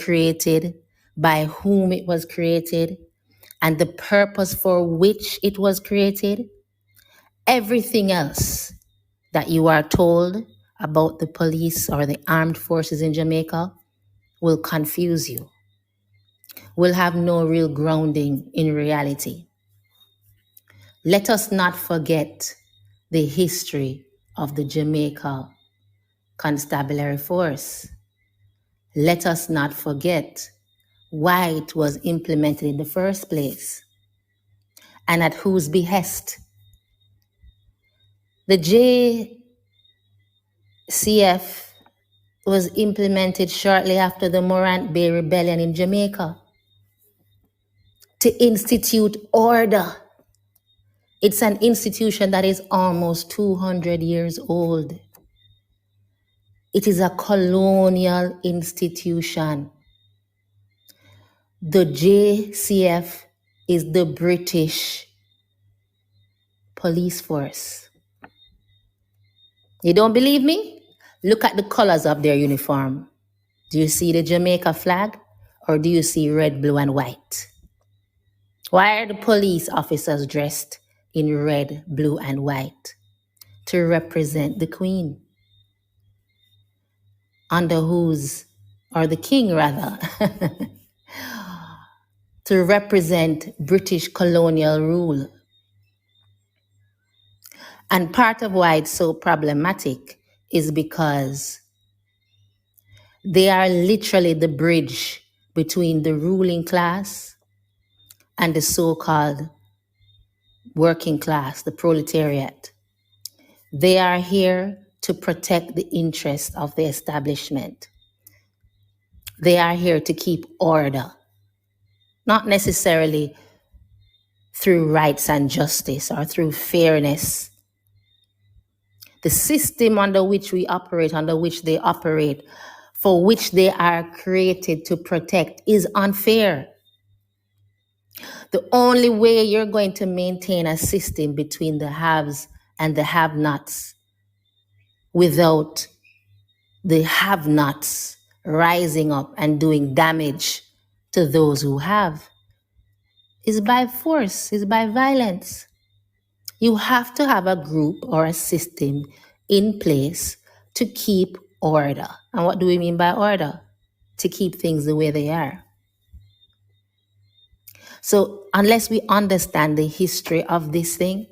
created, by whom it was created, and the purpose for which it was created. Everything else that you are told about the police or the armed forces in Jamaica will confuse you, will have no real grounding in reality. Let us not forget the history of the Jamaican Constabulary Force. Let us not forget why it was implemented in the first place and at whose behest. The JCF was implemented shortly after the Morant Bay Rebellion in Jamaica to institute order. It's an institution that is almost 200 years old. It is a colonial institution. The JCF is the British police force. You don't believe me? Look at the colors of their uniform. Do you see the Jamaica flag or do you see red, blue, and white? Why are the police officers dressed in red, blue, and white? To represent the Queen, under whose, or the King rather, to represent British colonial rule. And part of why it's so problematic is because they are literally the bridge between the ruling class and the so-called working class, the proletariat. They are here to protect the interests of the establishment. They are here to keep order, not necessarily through rights and justice or through fairness. The system under which we operate, under which they operate, for which they are created to protect, is unfair. The only way you're going to maintain a system between the haves and the have-nots without the have-nots rising up and doing damage to those who have is by force, is by violence. You have to have a group or a system in place to keep order. And what do we mean by order? To keep things the way they are. So unless we understand the history of this thing,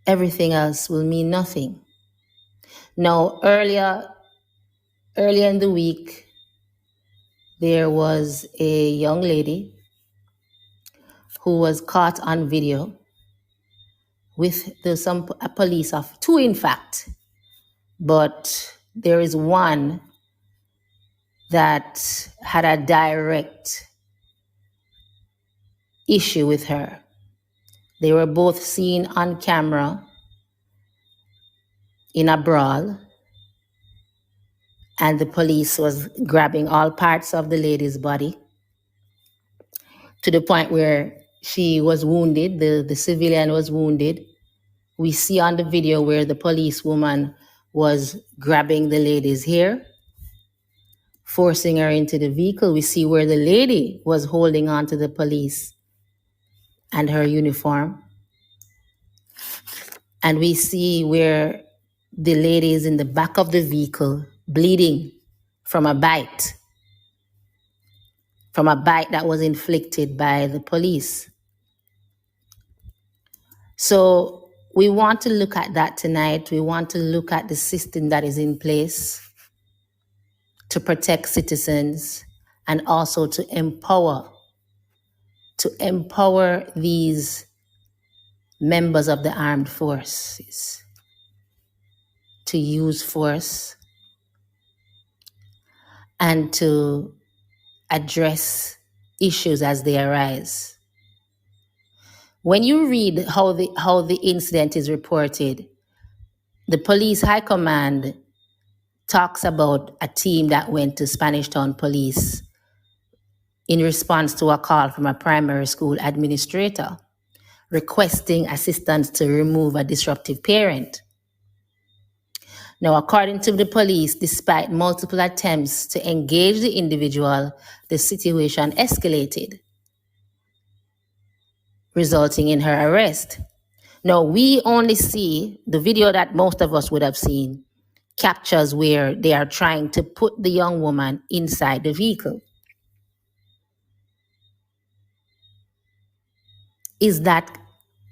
everything else will mean nothing. Now, earlier in the week, there was a young lady who was caught on video with a police officer, two in fact, but there is one that had a direct issue with her. They were both seen on camera in a brawl, and the police was grabbing all parts of the lady's body to the point where she was wounded, the civilian was wounded. We see on the video where the policewoman was grabbing the lady's hair, forcing her into the vehicle. We see where the lady was holding on to the police and her uniform. And we see where the lady is in the back of the vehicle, bleeding from a bite that was inflicted by the police. So we want to look at that tonight. We want to look at the system that is in place to protect citizens and also to empower these members of the armed forces to use force and to address issues as they arise. When you read how the incident is reported, the police high command talks about a team that went to Spanish Town Police in response to a call from a primary school administrator requesting assistance to remove a disruptive parent. Now, according to the police, despite multiple attempts to engage the individual, the situation escalated, resulting in her arrest. Now, we only see the video that most of us would have seen captures where they are trying to put the young woman inside the vehicle. Is that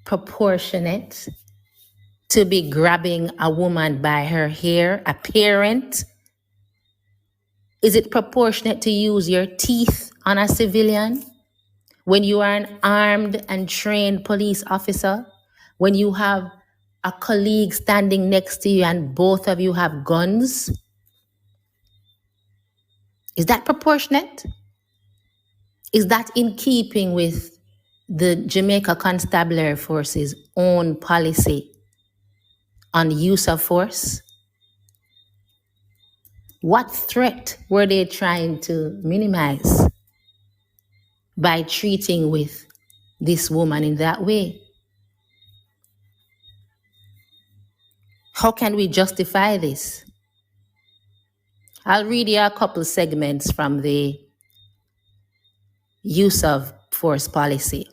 proportionate to be grabbing a woman by her hair, a parent? Is it proportionate to use your teeth on a civilian? When you are an armed and trained police officer, when you have a colleague standing next to you and both of you have guns, is that proportionate? Is that in keeping with the Jamaica Constabulary Force's own policy on use of force? What threat were they trying to minimize by treating with this woman in that way? How can we justify this? I'll read you a couple segments from the use of force policy.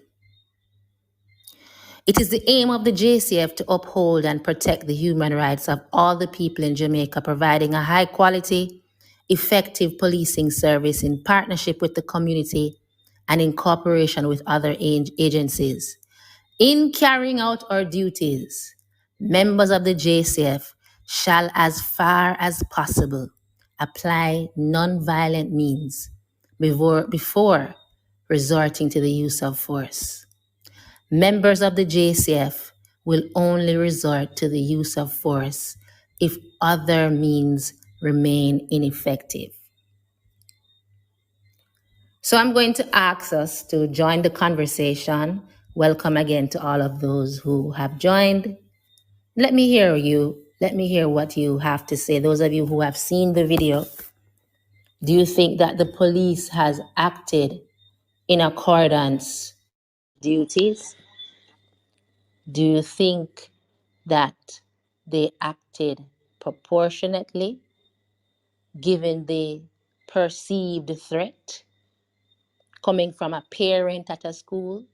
It is the aim of the JCF to uphold and protect the human rights of all the people in Jamaica, providing a high quality, effective policing service in partnership with the community and in cooperation with other agencies. In carrying out our duties, members of the JCF shall, as far as possible, apply non-violent means before resorting to the use of force. Members of the JCF will only resort to the use of force if other means remain ineffective. So I'm going to ask us to join the conversation. Welcome again to all of those who have joined. Let me hear you. Let me hear what you have to say. Those of you who have seen the video, do you think that the police has acted in accordance with duties? Do you think that they acted proportionately given the perceived threat coming from a parent at a school?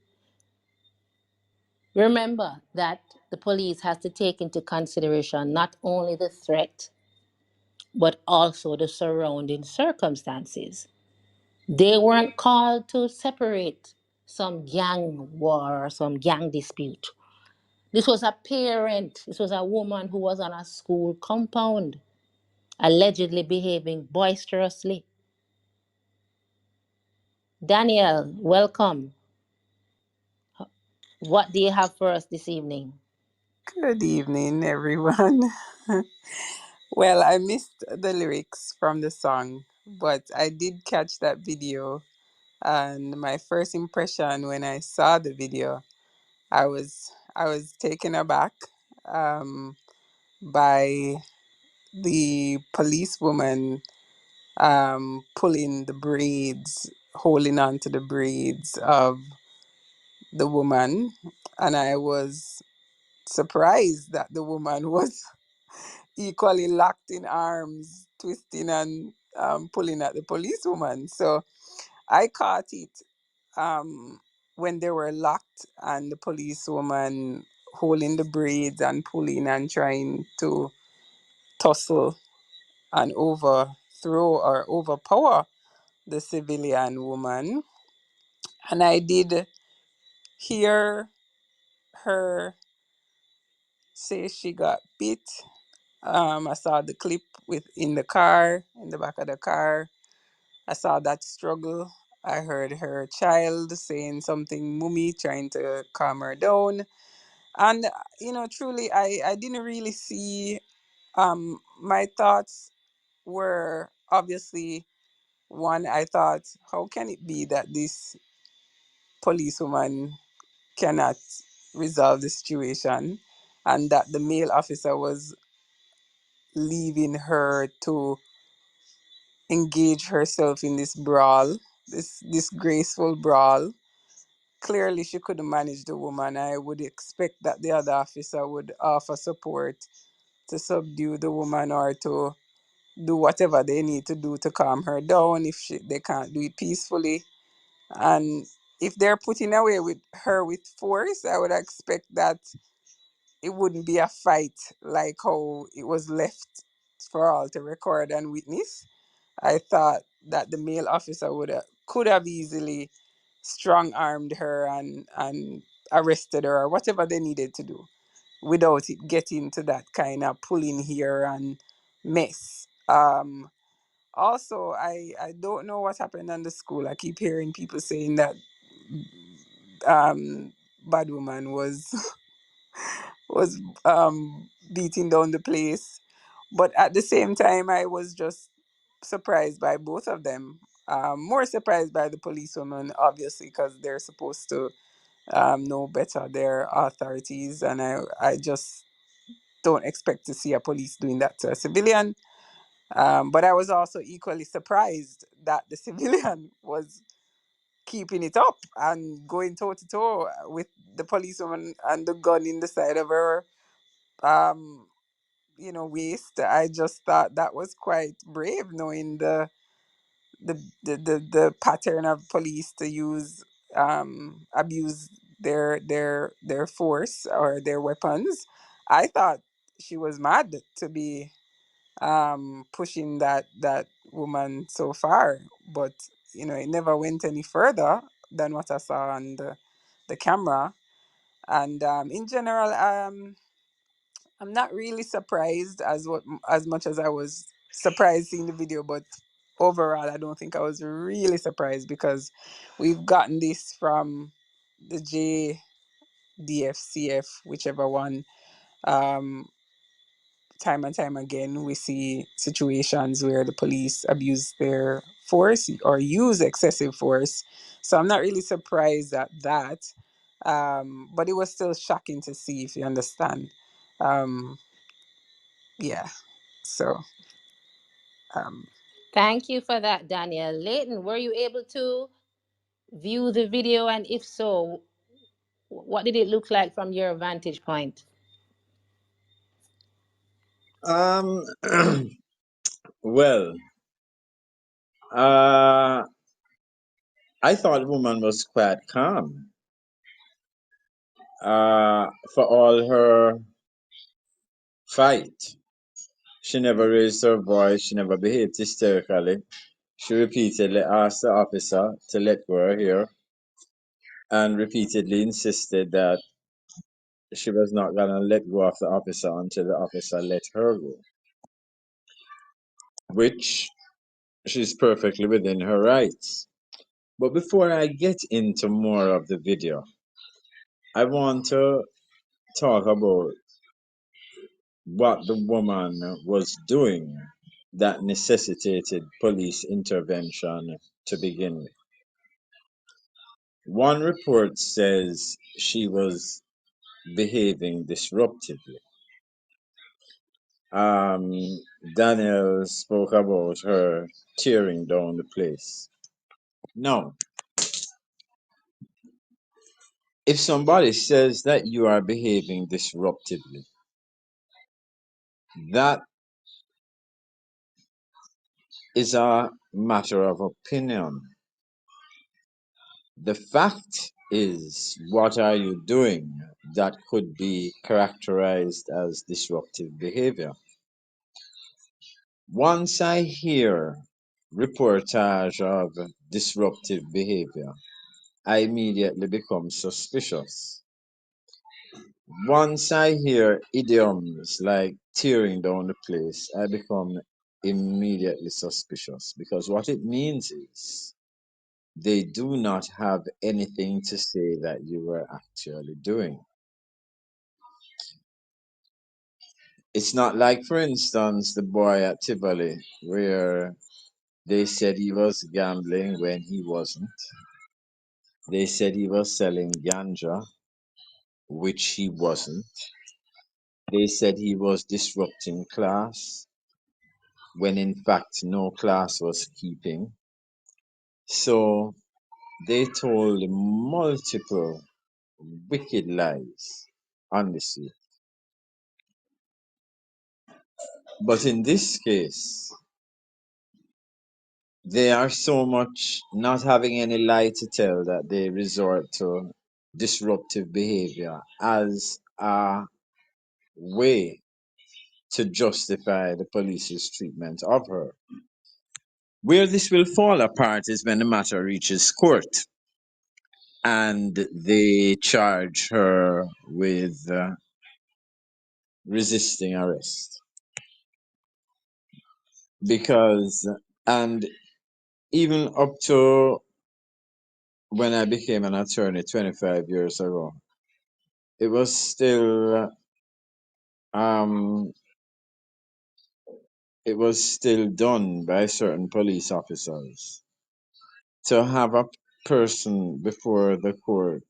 Remember that the police has to take into consideration not only the threat, but also the surrounding circumstances. They weren't called to separate some gang war or some gang dispute. This was a parent, this was a woman who was on a school compound, allegedly behaving boisterously. Daniel, welcome. What do you have for us this evening? Good evening, everyone. Well, I missed the lyrics from the song, but I did catch that video. And my first impression when I saw the video, I was taken aback um, by the policewoman pulling the braids, holding on to the braids of the woman, and I was surprised that the woman was equally locked in arms, twisting and pulling at the policewoman. So I caught it um, when they were locked and the policewoman holding the braids and pulling and trying to tussle and overthrow or overpower the civilian woman. And I did hear her say she got bit. I saw the clip in the car, in the back of the car. I saw that struggle. I heard her child saying something, mummy, trying to calm her down. And, truly, I didn't really see, my thoughts were obviously one, I thought, how can it be that this policewoman cannot resolve the situation and that the male officer was leaving her to engage herself in this brawl, this graceful brawl. Clearly, she couldn't manage the woman. I would expect that the other officer would offer support to subdue the woman or to do whatever they need to do to calm her down if they can't do it peacefully. And if they're putting away with her with force, I would expect that it wouldn't be a fight like how it was left for all to record and witness. I thought that the male officer could have easily strong armed her and arrested her or whatever they needed to do without it getting to that kind of pulling here and mess. Also, I don't know what happened in the school. I keep hearing people saying that bad woman was beating down the place, but at the same time, I was just surprised by both of them. More surprised by the policewoman, obviously, because they're supposed to know better their authorities, and I just don't expect to see a police doing that to a civilian. But I was also equally surprised that the civilian was keeping it up and going toe to toe with the policewoman and the gun in the side of her um waist. I just thought that was quite brave, knowing the pattern of police to use abuse their force or their weapons. I thought she was mad to be pushing that woman so far, but it never went any further than what I saw on the camera. And in general, I'm not really surprised as much as I was surprised seeing the video, but overall, I don't think I was really surprised because we've gotten this from the JDFCF, whichever one. Um, Time and time again, we see situations where the police abuse their force or use excessive force. So I'm not really surprised at that. But it was still shocking to see, if you understand. Um, yeah. So, um, Thank you for that, Daniel. Leighton, were you able to view the video? And if so, what did it look like from your vantage point? Um, well, uh, I thought the woman was quite calm. For all her fight, she never raised her voice. She never behaved hysterically. She repeatedly asked the officer to let go of her and repeatedly insisted that she was not gonna let go of the officer until the officer let her go, which she's perfectly within her rights. But before I get into more of the video, I want to talk about what the woman was doing that necessitated police intervention to begin with. One report says she was behaving disruptively. Um, Daniel spoke about her tearing down the place. Now, if somebody says that you are behaving disruptively, that is a matter of opinion. The fact is, what are you doing that could be characterized as disruptive behavior? Once I hear reportage of disruptive behavior, I immediately become suspicious. Once I hear idioms like tearing down the place, I become immediately suspicious because what it means is they do not have anything to say that you were actually doing. It's not like, for instance, the boy at Tivoli, where they said he was gambling when he wasn't. They said he was selling ganja, which he wasn't. They said he was disrupting class, when in fact no class was keeping. So they told multiple wicked lies on this youth. But in this case, they are so much not having any lie to tell that they resort to disruptive behavior as a way to justify the police's treatment of her. Where this will fall apart is when the matter reaches court and they charge her with resisting arrest. Because, and even up to when I became an attorney 25 years ago, it was still um, it was still done by certain police officers to have a person before the court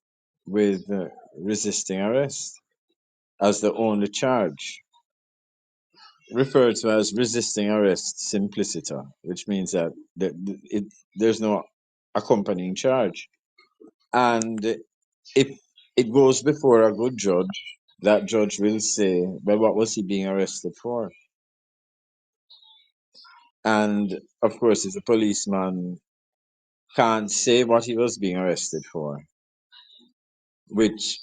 with resisting arrest as the only charge, referred to as resisting arrest simpliciter, which means that there's no accompanying charge. And if it goes before a good judge, that judge will say, well, what was he being arrested for? And of course, if the policeman can't say what he was being arrested for, which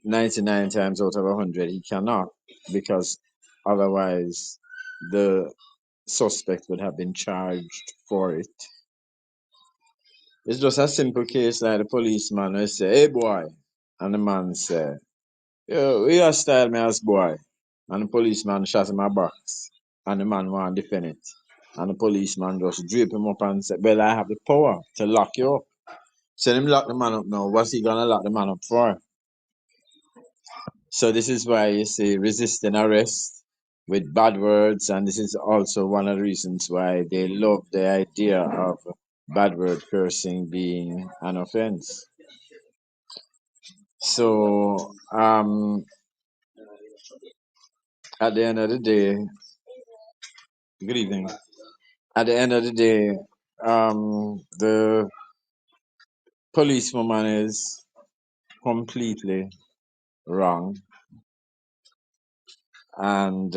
99 times out of 100 he cannot, because otherwise the suspect would have been charged for it. It's just a simple case like the policeman will say, hey boy, and the man say, yo, you style me as boy. And the policeman shot him a box. And the man want to defend it. And the policeman just drape him up and say, well, I have the power to lock you up. So him lock the man up now. What's he gonna lock the man up for? So this is why you see resisting arrest with bad words, and this is also one of the reasons why they love the idea of bad word cursing being an offense. So at the end of the day, good evening. At the end of the day, the policewoman is completely wrong, and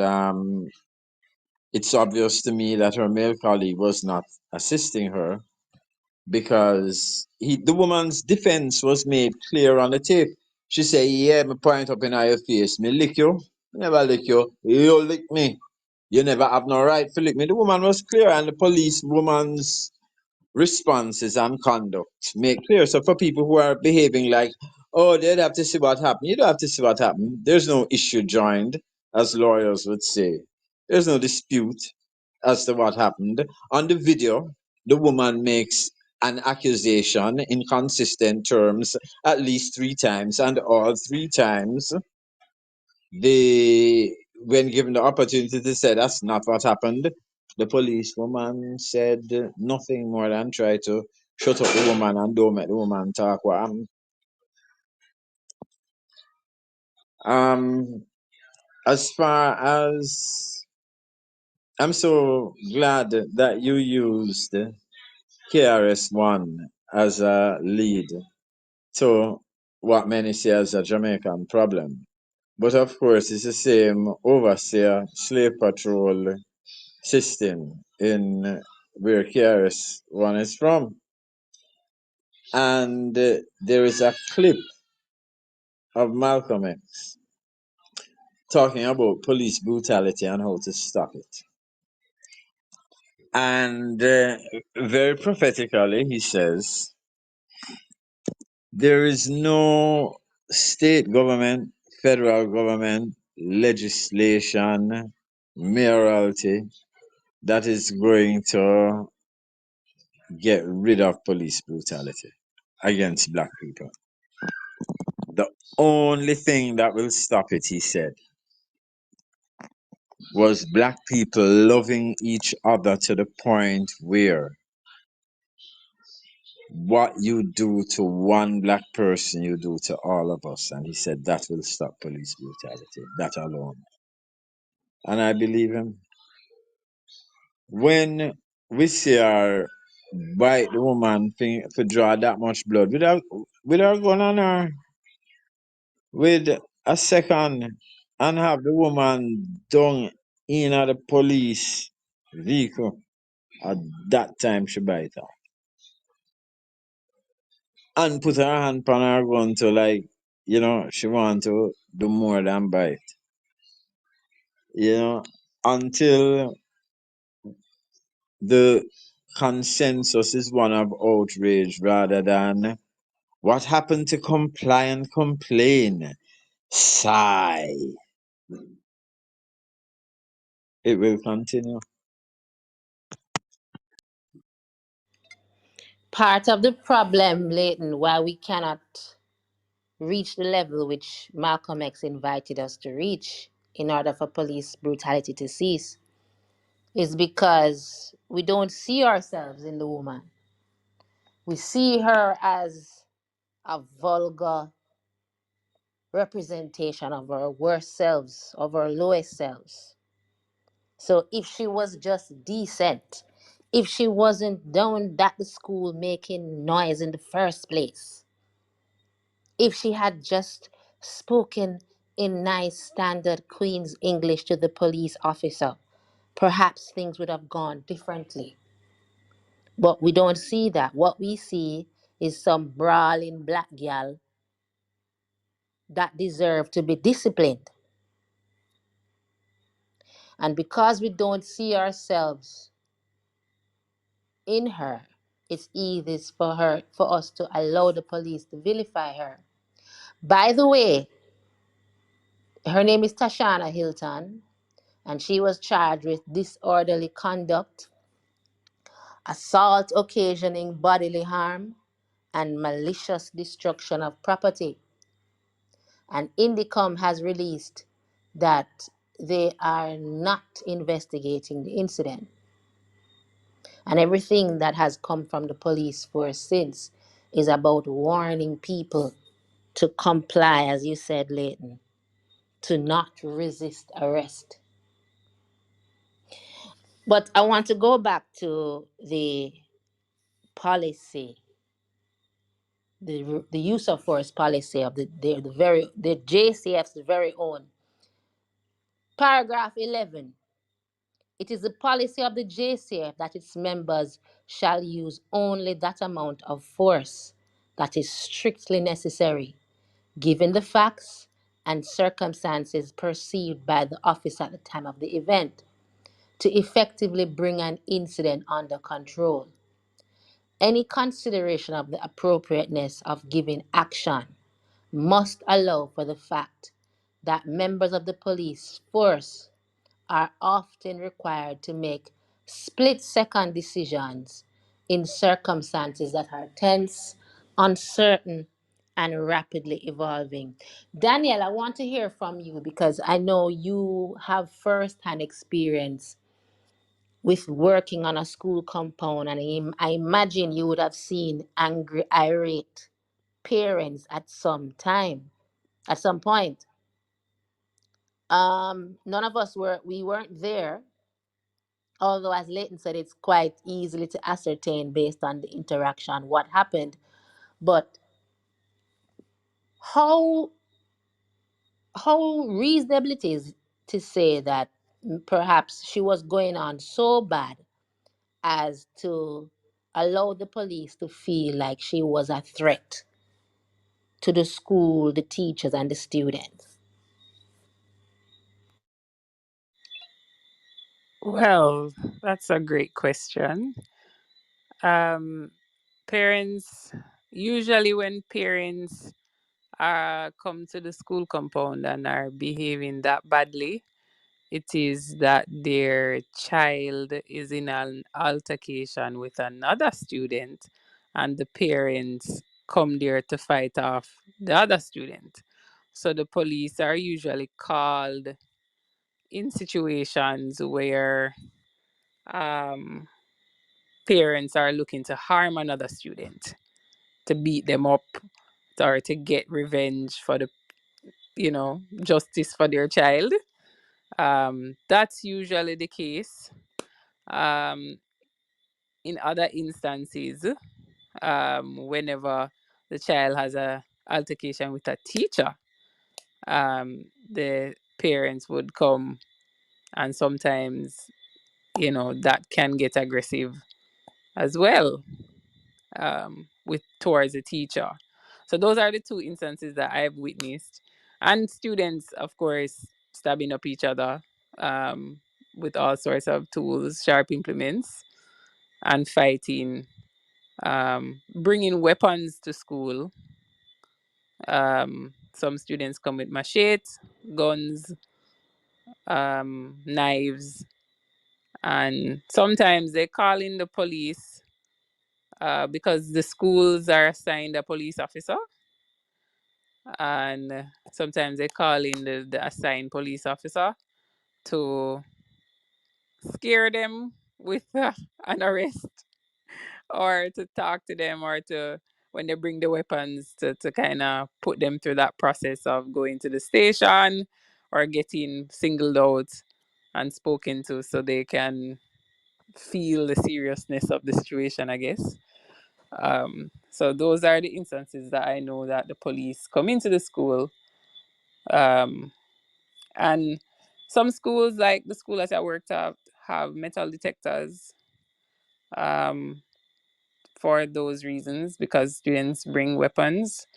it's obvious to me that her male colleague was not assisting her because the woman's defense was made clear on the tape. She said, yeah, me point up in your face, me lick you, never lick you, you lick me. You never have no right to lick me. The woman was clear, and the police woman's responses and conduct make clear. So for people who are behaving like, oh, they'd have to see what happened, you don't have to see what happened. There's no issue joined, as lawyers would say. There's no dispute as to what happened. On the video, the woman makes an accusation in consistent terms at least 3 times, and all 3 times when given the opportunity to say that's not what happened, the policewoman said nothing more than try to shut up the woman and don't make the woman talk what happened. As far as I'm so glad that you used KRS-One as a lead to what many see as a Jamaican problem. But of course, it's the same overseer slave patrol system in where KRS-One is from. And there is a clip of Malcolm X talking about police brutality and how to stop it. And very prophetically, he says, there is no state government, federal government, legislation, mayoralty that is going to get rid of police brutality against black people. The only thing that will stop it, he said, was black people loving each other to the point where what you do to one black person, you do to all of us. And he said that will stop police brutality, that alone. And I believe him. When we see her bite the woman thing to draw that much blood, with her gun on her, with a second, and have the woman dung in the police vehicle. At that time, she bite her. And put her hand on her gun to, like, she want to do more than bite. Until the consensus is one of outrage rather than what happened to comply and complain. Sigh. It will continue. Part of the problem, Leighton, why we cannot reach the level which Malcolm X invited us to reach in order for police brutality to cease is because we don't see ourselves in the woman. We see her as a vulgar representation of our worst selves, of our lowest selves. So if she was just decent, if she wasn't down at the school making noise in the first place, if she had just spoken in nice standard Queen's English to the police officer, perhaps things would have gone differently. But we don't see that. What we see is some brawling black gal that deserve to be disciplined. And because we don't see ourselves in her, it's easy for us to allow the police to vilify her. By the way, her name is Tashana Hilton, and she was charged with disorderly conduct, assault occasioning bodily harm, and malicious destruction of property. And Indicom has released that they are not investigating the incident. And everything that has come from the police force since is about warning people to comply, as you said, Leighton, to not resist arrest. But I want to go back to the policy, the use of force policy of the JCF's very own. Paragraph 11. It is the policy of the JCF that its members shall use only that amount of force that is strictly necessary, given the facts and circumstances perceived by the officer at the time of the event, to effectively bring an incident under control. Any consideration of the appropriateness of giving action must allow for the fact that members of the police force are often required to make split-second decisions in circumstances that are tense, uncertain, and rapidly evolving. Daniel, I want to hear from you because I know you have first-hand experience with working on a school compound, and I imagine you would have seen angry, irate parents at some point. None of us we weren't there, although as Leighton said, it's quite easily to ascertain based on the interaction what happened. But how how reasonable it is to say that perhaps she was going on so bad as to allow the police to feel like she was a threat to the school, the teachers, and the students. Well, that's a great question. Um, Parents, usually when parents come to the school compound and are behaving that badly, it is that their child is in an altercation with another student, and the parents come there to fight off the other student. So the police are usually called in situations where um, parents are looking to harm another student, to beat them up, or to get revenge for the, justice for their child. That's usually the case. Um, in other instances, whenever the child has a altercation with a teacher, the parents would come And sometimes, that can get aggressive as well, with towards the teacher. So those are the two instances that I've witnessed. And students, of course, stabbing up each other, um, with all sorts of tools, sharp implements, and fighting, bringing weapons to school. Some students come with machetes, guns, knives, and sometimes they call in the police, because the schools are assigned a police officer, and sometimes they call in the assigned police officer to scare them with an arrest, or to talk to them, or to, when they bring the weapons, to kind of put them through that process of going to the station or getting singled out and spoken to, so they can feel the seriousness of the situation, I guess. So those are the instances that I know that the police come into the school. Um, and some schools, like the school that I worked at, have metal detectors, um, for those reasons, because students bring weapons.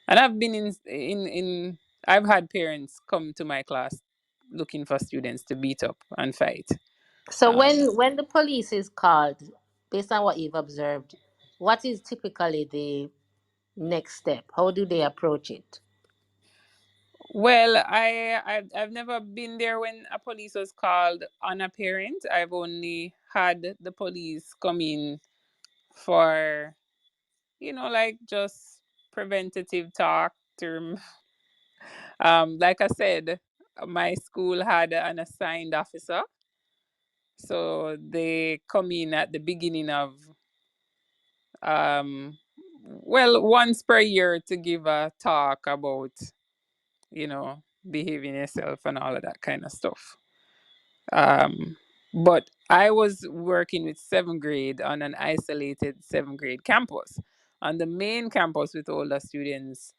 And I've been in I've had parents come to my class looking for students to beat up and fight. So Um, when the police is called, based on what you've observed, what is typically the next step? How do they approach it? well, I've never been there when a police was called on a parent. I've only had the police come in for, like, just preventative talk to, like I said, my school had an assigned officer, so they come in at the beginning of, um well, once per year, to give a talk about, behaving yourself and all of that kind of stuff. But I was working with seventh grade on an isolated seventh grade campus. On the main campus with older students,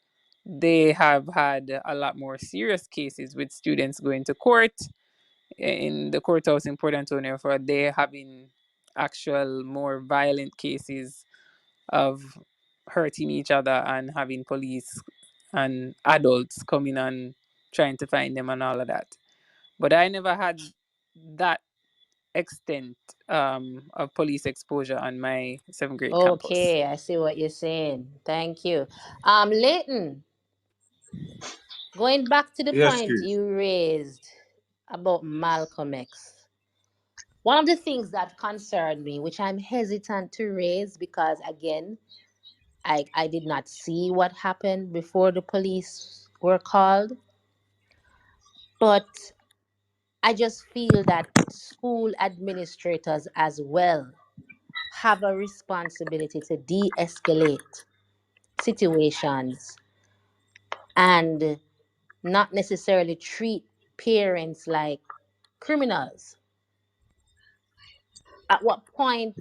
they have had a lot more serious cases with students going to court. In the courthouse in Port Antonio, for they having actual more violent cases of hurting each other, and having police and adults coming and trying to find them and all of that. But I never had that extent, of police exposure on my seventh grade campus. Okay, I see what you're saying. Thank you. Leighton, going back to the Yes, point Chris. you raised about Malcolm X, one of the things that concerned me, which I'm hesitant to raise because, again, I did not see what happened before the police were called, but I just feel that school administrators as well have a responsibility to de escalate situations and not necessarily treat parents like criminals. At what point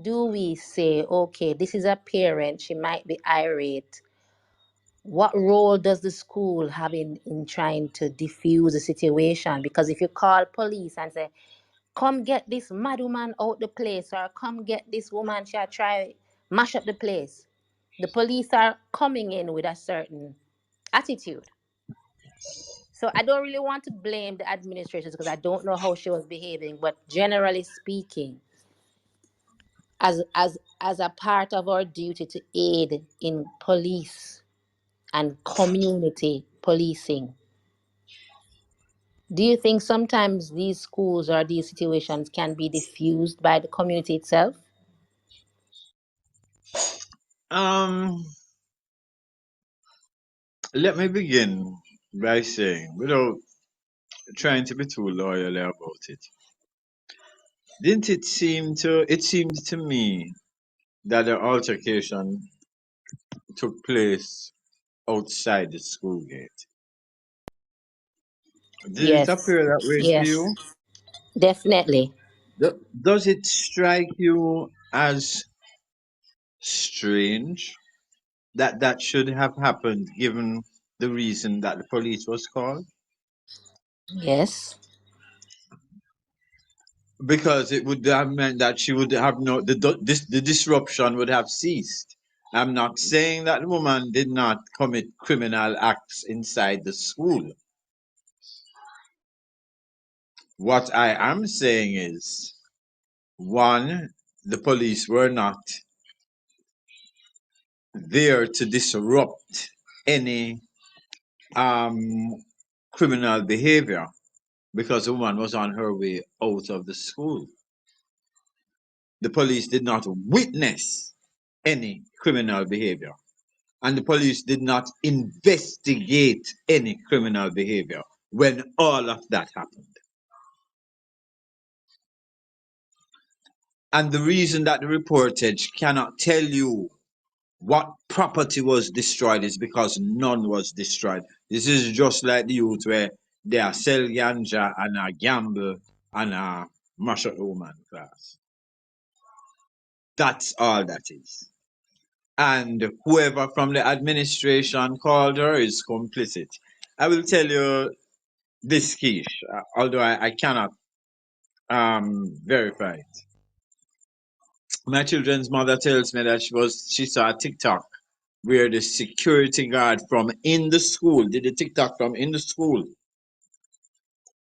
do we say, okay, this is a parent, she might be irate? What role does the school have in trying to diffuse the situation? Because if you call police and say, come get this mad woman out the place, or come get this woman, she'll try mash up the place, the police are coming in with a certain attitude. So I don't really want to blame the administrators because I don't know how she was behaving, but generally speaking, as a part of our duty to aid in police and community policing, do you think sometimes these schools or these situations can be diffused by the community itself? Um, Let me begin by saying, without trying to be too loyal about it, didn't it seem to? It seemed to me that the altercation took place outside the school gate. Did it Yes, appear that way to yes, you? definitely. Does it strike you as strange that that should have happened given the reason that the police was called? Yes. because it would have meant that she would have no the disruption would have ceased. I'm not saying that the woman did not commit criminal acts inside the school. What I am saying is, one, the police were not there to disrupt any um, criminal behavior because the woman was on her way out of the school. The police did not witness any criminal behavior, and the police did not investigate any criminal behavior when all of that happened. And the reason that the reportage cannot tell you what property was destroyed is because none was destroyed. This is just like the youth where they are sell ganja and a gamble and a mash up the woman class. That's all that is. And whoever from the administration called her is complicit. I will tell you this, Keish, although I cannot verify it. My children's mother tells me that she saw a TikTok where the security guard from in the school did a TikTok from in the school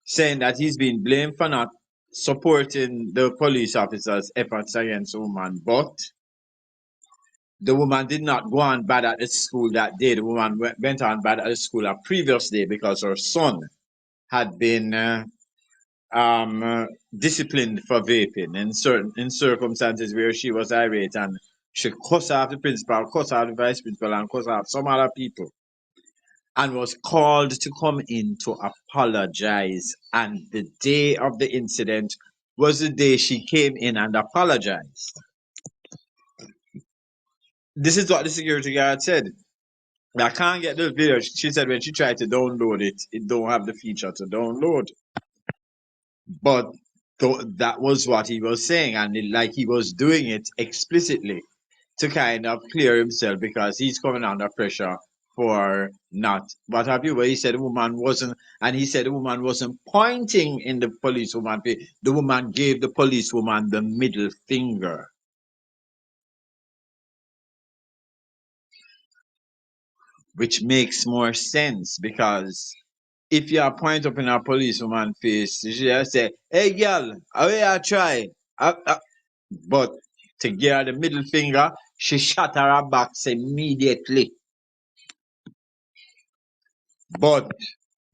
saying that he's been blamed for not supporting the police officers' efforts against women. But the woman did not go on bad at the school that day. The woman went on bad at the school a previous day because her son had been disciplined for vaping in circumstances where she was irate and she cussed out the principal, cussed out the vice principal, and cussed out some other people, and was called to come in to apologize. And the day of the incident was the day she came in and apologized. This is what the security guard said. I can't get the video. She said when she tried to download it, it don't have the feature to download. But that was what he was saying, and like he was doing it explicitly to kind of clear himself because he's coming under pressure for not what have you. But he said the woman wasn't, and he said the woman wasn't pointing in the policewoman face. The woman gave the policewoman the middle finger, which makes more sense because if you point up in a policewoman face, she just say, "Hey, girl, how you try?" But to give her the middle finger, she shot her back immediately. But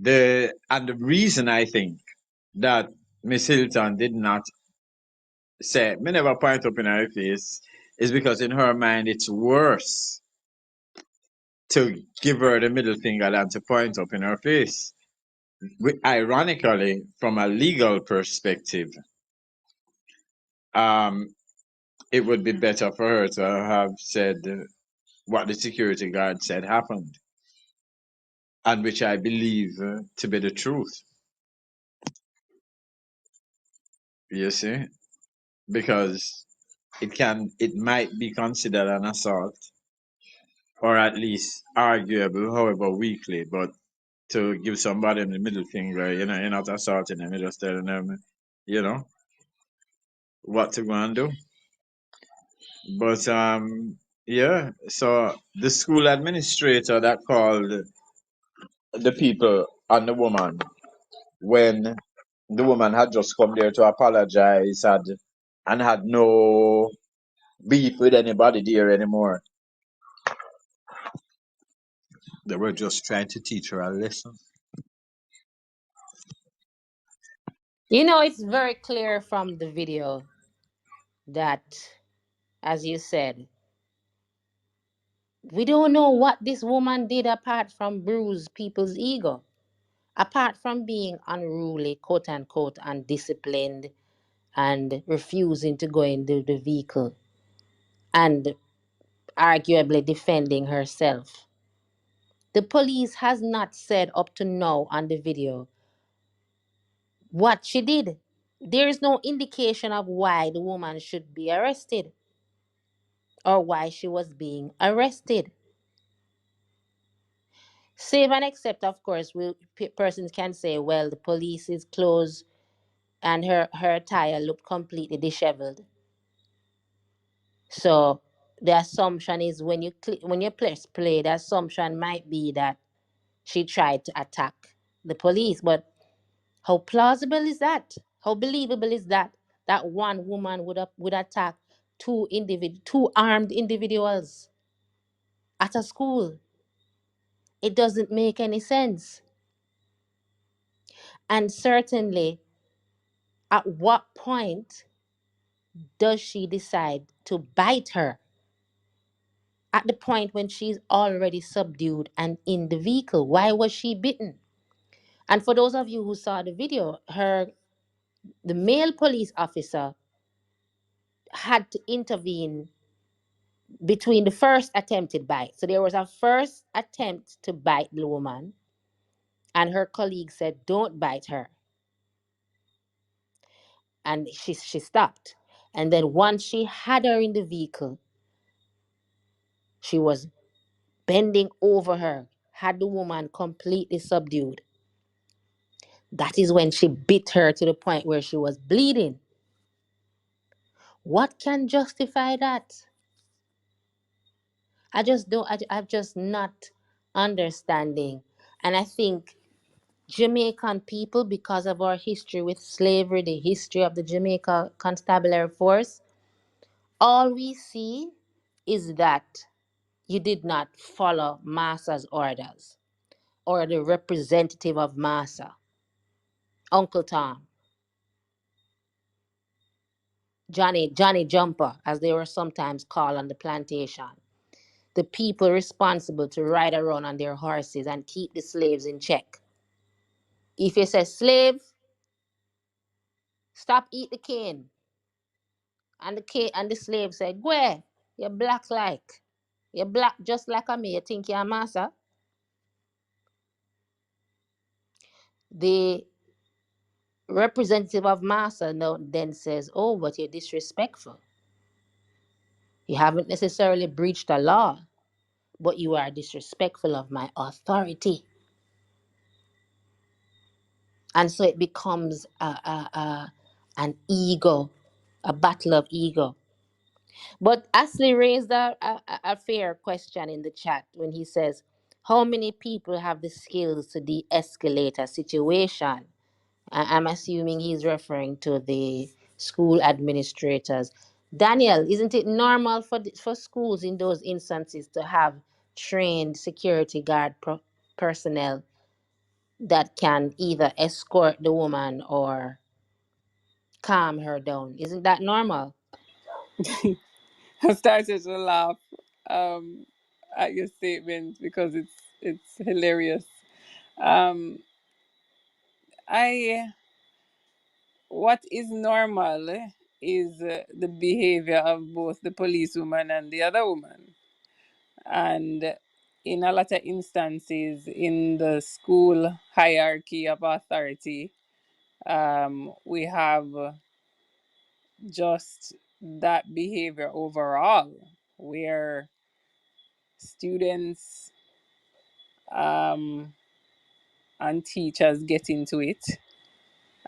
the reason I think that Miss Hilton did not say, me never point up in her face, is because in her mind it's worse to give her the middle finger than to point up in her face. Ironically, from a legal perspective, um, it would be better for her to have said what the security guard said happened, and which I believe to be the truth. You see, because it might be considered an assault, or at least arguable, however weakly. But to give somebody the middle finger, you're not assaulting them, you're just telling them, you know, what to go and do. But yeah. So the school administrator that called the people and the woman when the woman had just come there to apologize and had no beef with anybody there anymore. They were just trying to teach her a lesson. It's very clear from the video that, as you said, we don't know what this woman did apart from bruise people's ego, apart from being unruly, quote unquote, undisciplined, and refusing to go into the vehicle and arguably defending herself. The police has not said up to now on the video what she did. There is no indication of why the woman should be arrested or why she was being arrested. Save and except, of course, persons can say, well, the police is closed, and her attire looked completely disheveled. So the assumption is when you press play, the assumption might be that she tried to attack the police. But how plausible is that? How believable is that? That one woman would attack two armed individuals at a school. It doesn't make any sense. And certainly, at what point does she decide to bite her? At the point when she's already subdued and in the vehicle. Why was she bitten? And for those of you who saw the video, the male police officer had to intervene between the first attempted bite. So there was a first attempt to bite the woman, and her colleague said, "Don't bite her." And she stopped. And then once she had her in the vehicle, she was bending over her, had the woman completely subdued. That is when she bit her to the point where she was bleeding. What can justify that? I just don't, I'm just not understanding. And I think Jamaican people, because of our history with slavery, the history of the Jamaican Constabulary Force, all we see is that you did not follow Master's orders or the representative of Master, Uncle Tom, Johnny Jumper, as they were sometimes called on the plantation. The people responsible to ride around on their horses and keep the slaves in check. If you say, "Slave, stop eat the cane," and the slave said, "Go, you're black like. You're black just like a me. You think you're a master?" The representative of master now then says, "Oh, but you're disrespectful. You haven't necessarily breached the law, but you are disrespectful of my authority." And so it becomes an ego, a battle of ego. But Ashley raised a fair question in the chat when he says, "How many people have the skills to de escalate a situation?" I'm assuming he's referring to the school administrators. Daniel, isn't it normal for schools in those instances to have trained security guard personnel that can either escort the woman or calm her down? Isn't that normal? I started to laugh um, at your statement because it's hilarious. Um, I what is normal is the behavior of both the policewoman and the other woman, and in a lot of instances in the school hierarchy of authority, we have just that behavior overall, where students um, and teachers get into it,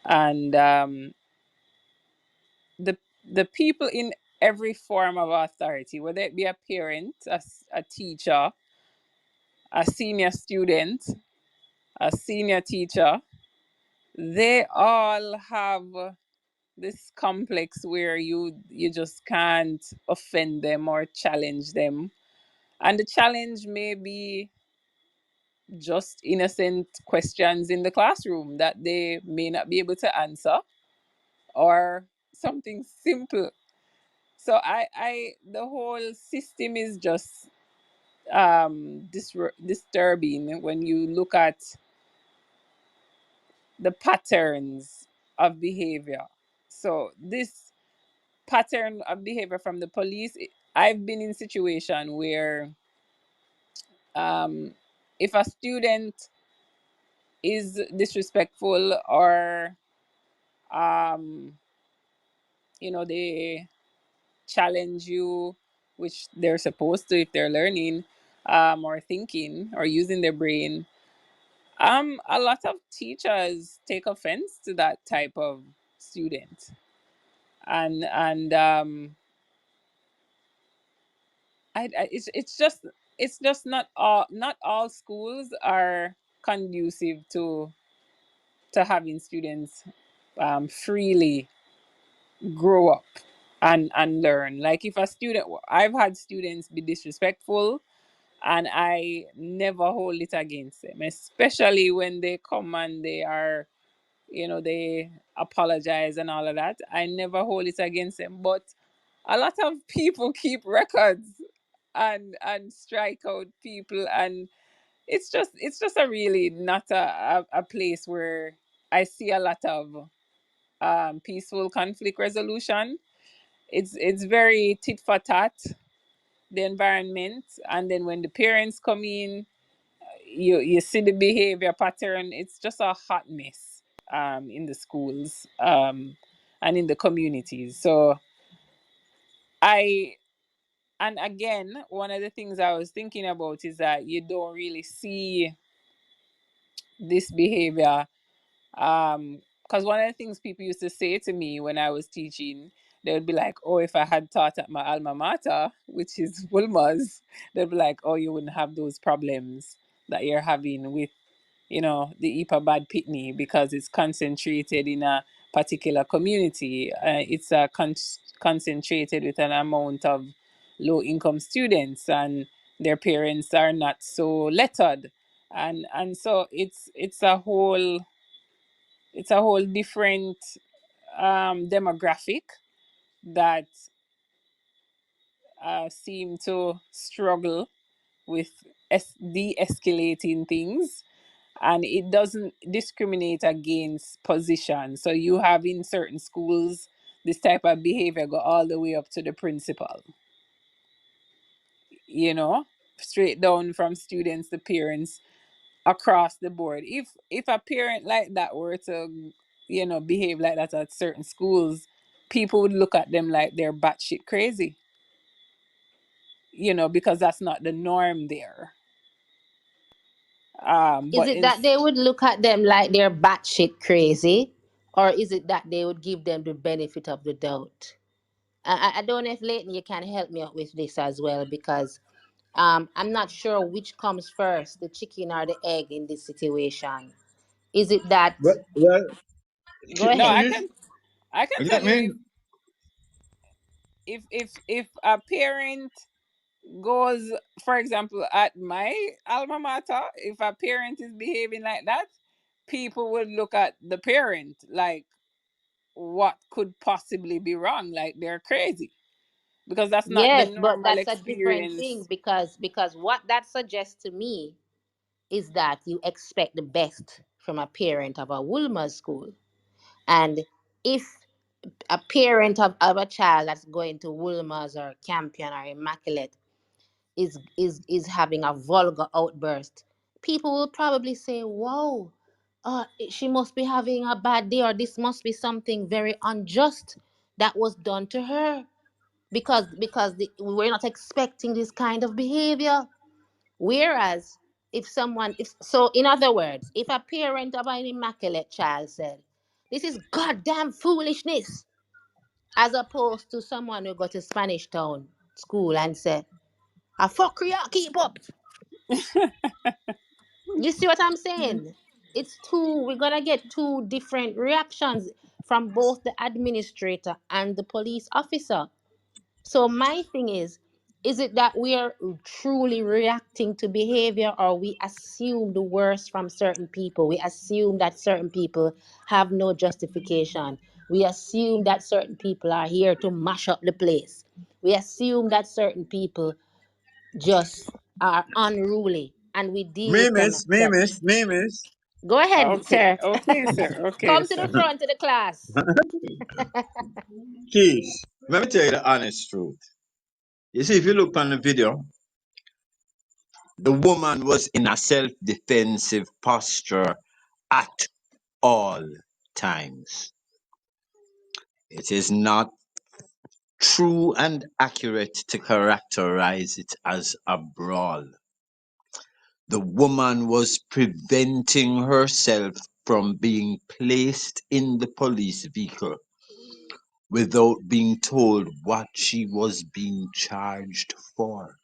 and the the people in every form of authority, whether it be a parent, a teacher, a senior student, a senior teacher, they all have this complex where you just can't offend them or challenge them, and the challenge may be just innocent questions in the classroom that they may not be able to answer, or something simple. So I the whole system is just disturbing when you look at the patterns of behavior. So this pattern of behavior from the police, I've been in situation where um, if a student is disrespectful, or um, they challenge you, which they're supposed to if they're learning, or thinking or using their brain, a lot of teachers take offense to that type of student. And it's just not all schools are conducive to having students freely grow up and learn. Like if a student, I've had students be disrespectful, and I never hold it against them, especially when they come and they are, they apologize and all of that. I never hold it against them. But a lot of people keep records and strike out people, and it's just a really not a place where I see a lot of peaceful conflict resolution. It's very tit for tat, the environment. And then when the parents come in, you see the behavior pattern. It's just a hot mess in the schools, and in the communities. So I and again, one of the things I was thinking about is that you don't really see this behavior. Because one of the things people used to say to me when I was teaching, they would be like, "Oh, if I had taught at my alma mater, which is Wilma's," they'd be like, "Oh, you wouldn't have those problems that you're having with, the Ipa Bad Pitney, because it's concentrated in a particular community. It's concentrated with an amount of low income students, and their parents are not so lettered, and so it's a whole different demographic that seem to struggle with de-escalating things, and it doesn't discriminate against position. So you have in certain schools this type of behavior go all the way up to the principal, you know straight down from students to parents, across the board. If a parent like that were to behave like that at certain schools, people would look at them like they're batshit crazy, because that's not the norm there. Is But it in that they would look at them like they're batshit crazy, or is it that they would give them the benefit of the doubt? I don't know if Leighton, you can help me out with this as well, because I'm not sure which comes first, the chicken or the egg in this situation. Is it that? Well, Go no, ahead. I Keith, can I can tell let you, me. if a parent goes, for example, at my alma mater, if a parent is behaving like that, people would look at the parent like, what could possibly be wrong? Like they're crazy, because that's not the Yes, but normal that's a different thing, experience. because what that suggests to me is that you expect the best from a parent of a Woolmer school. And if a parent of a child that's going to Woolmer's or Campion or Immaculate is having a vulgar outburst, people will probably say, "Whoa, she must be having a bad day, or this must be something very unjust that was done to her, because we're not expecting this kind of behavior." Whereas if someone, if so, in other words, if a parent of an immaculate child said, "This is goddamn foolishness," as opposed to someone who got to Spanish Town school and said, "I fuck you, keep up." You see what I'm saying? It's two, we're gonna get two different reactions from both the administrator and the police officer. So my thing is it that we are truly reacting to behavior, or we assume the worst from certain people? We assume that certain people have no justification. We assume that certain people are here to mash up the place. We assume that certain people just are unruly, and we deal with them as such. Miss. Go ahead, Okay, sir. okay, sir. Okay, Come to the sir. front of the class. Keith, let me tell you the honest truth. You see, if you look on the video, the woman was in a self-defensive posture at all times. It is not true and accurate to characterize it as a brawl. The woman was preventing herself from being placed in the police vehicle without being told what she was being charged for.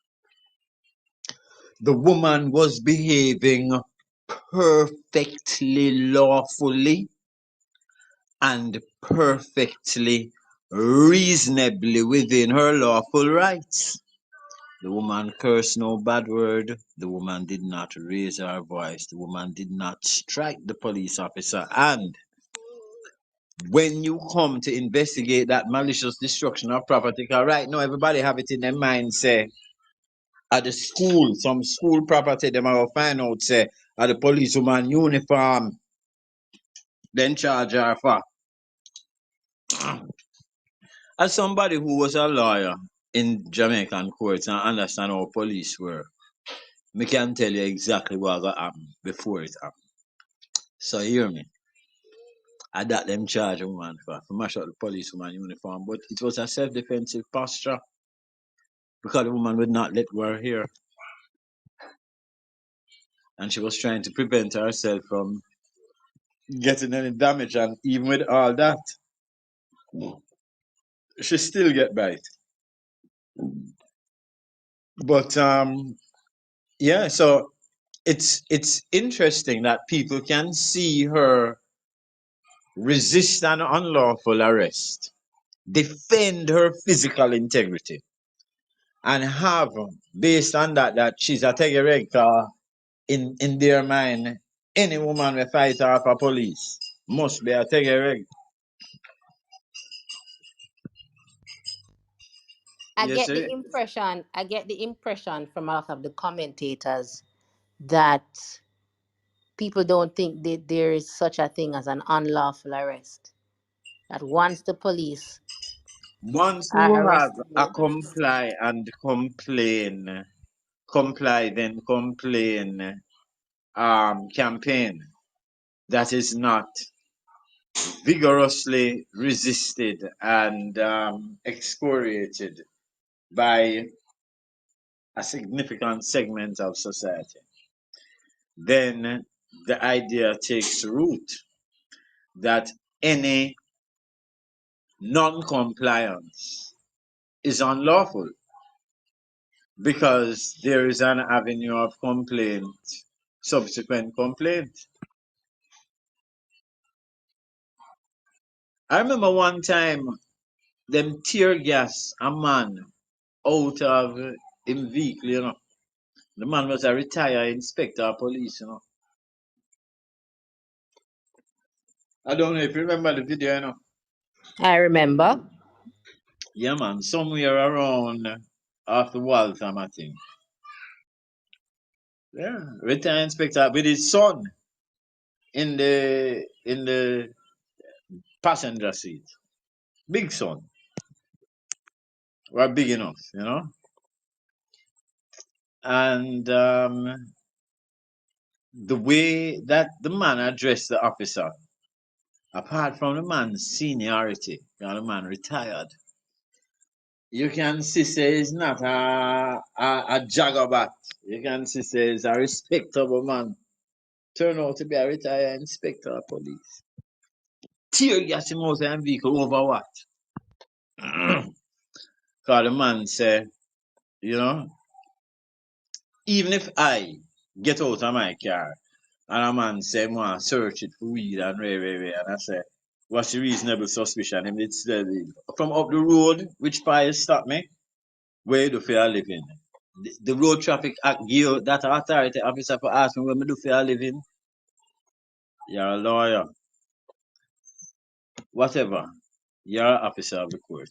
The woman was behaving perfectly lawfully and perfectly reasonably within her lawful rights. The woman cursed no bad word. The woman did not raise her voice. The woman did not strike the police officer. And when you come to investigate that malicious destruction of property, because right now everybody have it in their mind, say, at the school, some school property, them are gonna find out, say, at the policewoman uniform, then charge her for. As somebody who was a lawyer in Jamaican courts and understand how police work, me can tell you exactly what got happen before it happened. So hear me. I that them charge a woman for mash up the policewoman uniform, but it was a self-defensive posture because the woman would not let go her hair, and she was trying to prevent herself from getting any damage. And even with all that, she still get bite. But yeah, so it's interesting that people can see her resist an unlawful arrest, defend her physical integrity, and have, based on that, that she's a Tegereg, in their mind, any woman we fight off a police must be a Tegereg. You see? I get the impression from a lot of the commentators that people don't think that there is such a thing as an unlawful arrest. That once the police Once you are have arresting a you, comply and complain, comply then complain campaign that is not vigorously resisted and excoriated by a significant segment of society, then the idea takes root that any non-compliance is unlawful because there is an avenue of complaint, subsequent complaint. I remember one time them tear gas a man out of him vehicle, you know. The man was a retired inspector of police, you know. I don't know if you remember the video, you know. I remember. Yeah, man, somewhere around after Waltham, I think. Yeah, retired inspector with his son in the passenger seat. Big son. Were big enough, you know. And the way that the man addressed the officer, apart from the man's seniority, you know, the man retired, you can see say he's not a jagabat. You can see say he's a respectable man. Turn out to be a retired inspector of police. Tear gas him out of the vehicle over what? Because the man said, you know, even if I get out of my car and a man say, man, search it for weed and and I say, what's the reasonable suspicion? Him it's from up the road, which part stop me? Where do for a living? The road traffic act give you that authority officer for ask me where me do for a living. You're a lawyer, whatever. You're an officer of the court.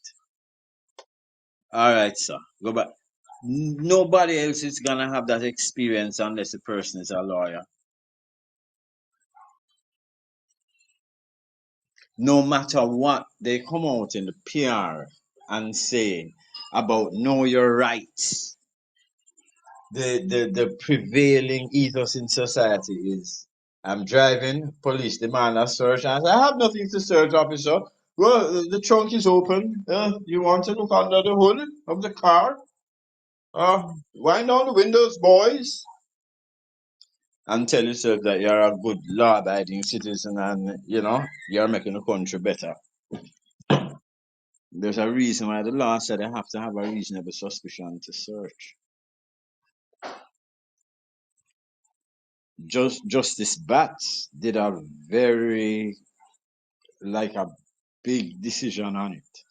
All right, sir. Go back. Nobody else is gonna have that experience unless the person is a lawyer. No matter what they come out in the PR and say about know your rights, the prevailing ethos in society is I'm driving, police demand a search, and I say, I have nothing to search, officer. Well, the trunk is open. You want to look under the hood of the car? Wind down the windows, boys. and tell yourself that you're a good law-abiding citizen and you're making the country better. There's a reason why the law said I have to have a reasonable suspicion to search. Justice Batts did a very like a big decision on it.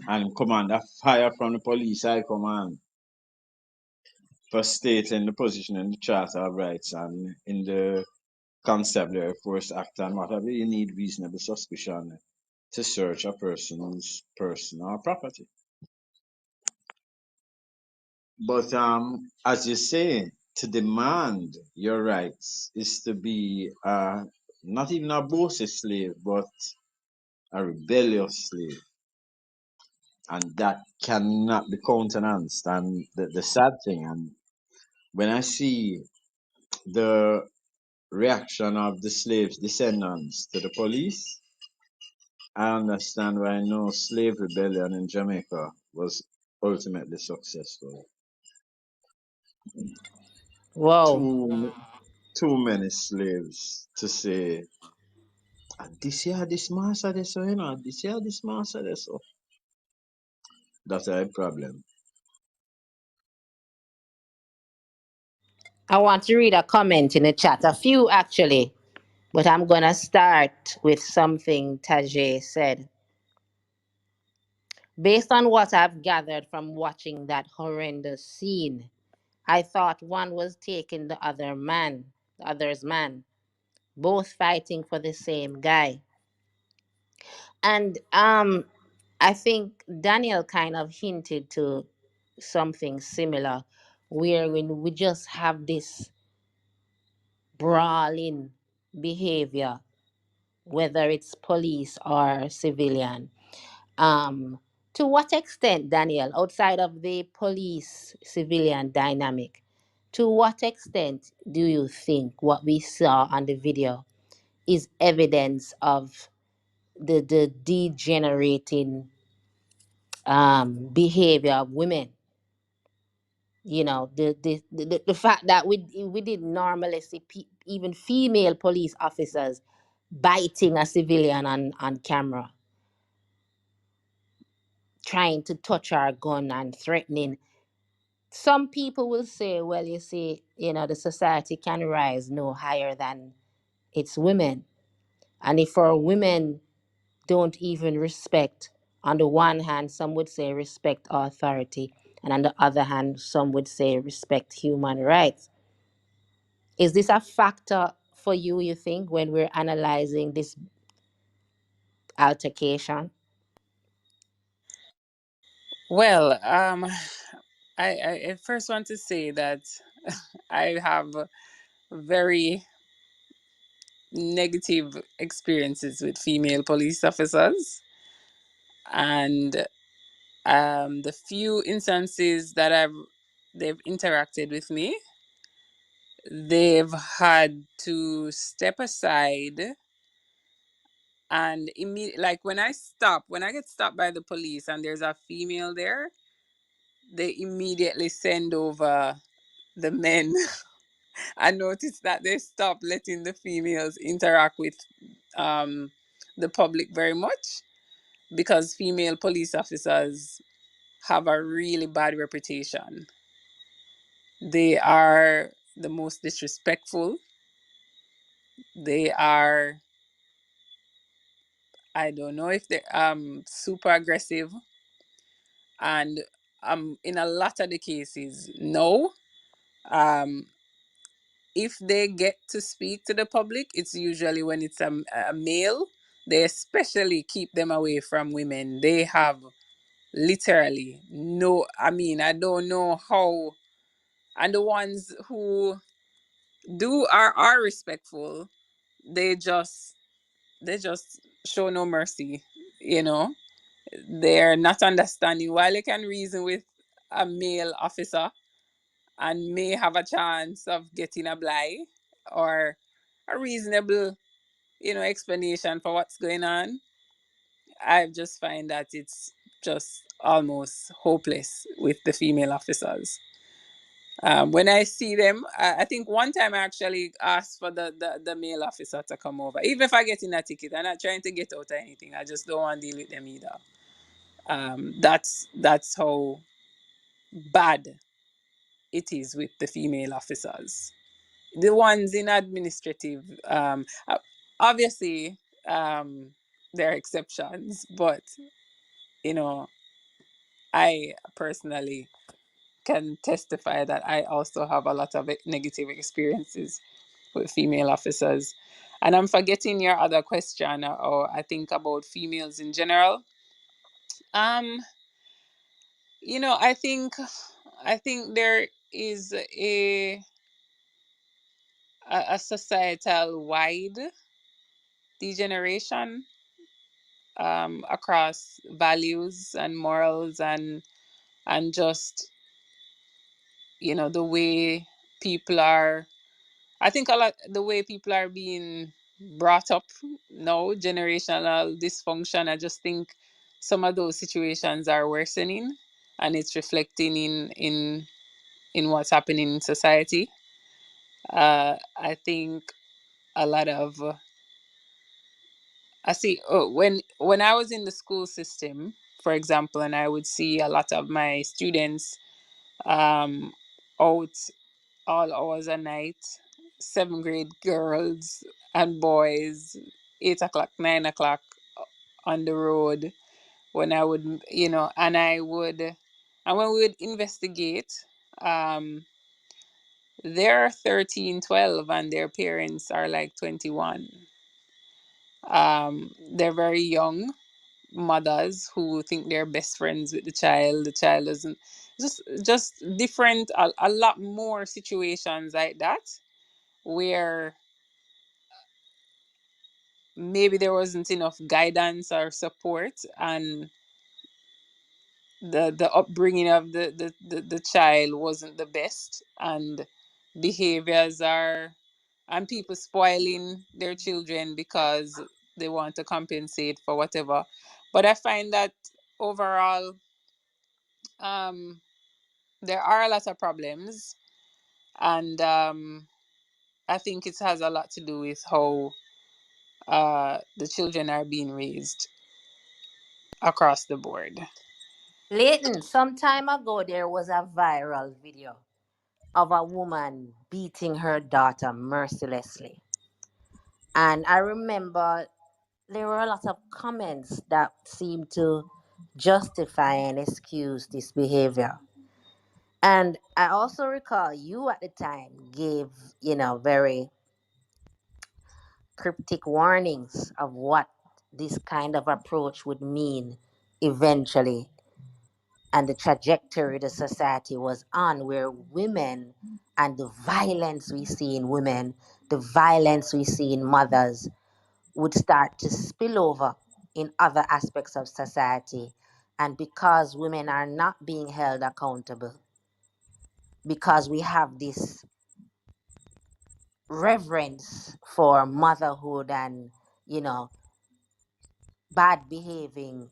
And commander fire from the police high command for stating the position in the Charter of Rights and in the Constabulary Force Act and whatever. You need reasonable suspicion to search a person's person or property. But as you say, to demand your rights is to be not even a bossy slave, but a rebellious slave. And that cannot be countenanced. And the sad thing, and when I see the reaction of the slaves' descendants to the police, I understand why no slave rebellion in Jamaica was ultimately successful. Wow. Too many slaves to say, "Ah, this year this master this so this year this master this so." That's a problem. I want to read a comment in the chat, a few actually, but I'm going to start with something Tajay said. Based on what I've gathered from watching that horrendous scene, I thought one was taking the other's man, both fighting for the same guy. And I think Daniel kind of hinted to something similar, where when we just have this brawling behavior, whether it's police or civilian. Um, to what extent, Daniel, outside of the police civilian dynamic, to what extent do you think what we saw on the video is evidence of the degenerating behavior of women? You know, the fact that we didn't normally see even female police officers biting a civilian on camera, trying to touch our gun and threatening. Some people will say, well, you see, the society can rise no higher than its women. And if our women don't even respect, on the one hand, some would say respect authority, and on the other hand, some would say respect human rights. Is this a factor for you, you think, when we're analyzing this altercation? Well, I first want to say that I have very negative experiences with female police officers, and the few instances that they've interacted with me, they've had to step aside and like when I get stopped by the police and there's a female there, they immediately send over the men. I noticed that they stopped letting the females interact with um, the public very much, because female police officers have a really bad reputation. They are the most disrespectful. They are, I don't know if they're super aggressive, and in a lot of the cases, no. Um, if they get to speak to the public, it's usually when it's a male. They especially keep them away from women. They have literally no, I mean, I don't know how. And the ones who are respectful, they just they just show no mercy, you know. They're not understanding why they can reason with a male officer and may have a chance of getting a blight or a reasonable, explanation for what's going on. I just find that it's just almost hopeless with the female officers. When I see them, I think one time I actually asked for the male officer to come over. Even if I get in a ticket, I'm not trying to get out or anything. I just don't want to deal with them either. That's how bad it is with the female officers. The ones in administrative, obviously, there are exceptions, but you know, I personally can testify that I also have a lot of negative experiences with female officers. And I'm forgetting your other question, or I think about females in general. Um, I think there is a societal wide degeneration across values and morals and just the way people are. I think a lot the way people are being brought up now, generational dysfunction. I just think some of those situations are worsening, and it's reflecting in what's happening in society. I think a lot of I see when I was in the school system, for example, and I would see a lot of my students um, out all hours a night, seventh grade girls and boys, 8 o'clock, 9 o'clock on the road. When I would, and when we would investigate, um, they're 13, 12, and their parents are like 21. They're very young mothers who think they're best friends with the child. The child doesn't. Just different, a lot more situations like that where maybe there wasn't enough guidance or support, and the upbringing of the child wasn't the best, and behaviors are and people spoiling their children because they want to compensate for whatever. But I find that overall, um there are a lot of problems, and I think it has a lot to do with how the children are being raised across the board. Leighton, some time ago there was a viral video of a woman beating her daughter mercilessly. And I remember there were a lot of comments that seemed to justify and excuse this behavior. And I also recall you at the time gave, very cryptic warnings of what this kind of approach would mean eventually, and the trajectory the society was on, where women and the violence we see in women, the violence we see in mothers, would start to spill over in other aspects of society. And because women are not being held accountable, because we have this reverence for motherhood and, you know, bad behaving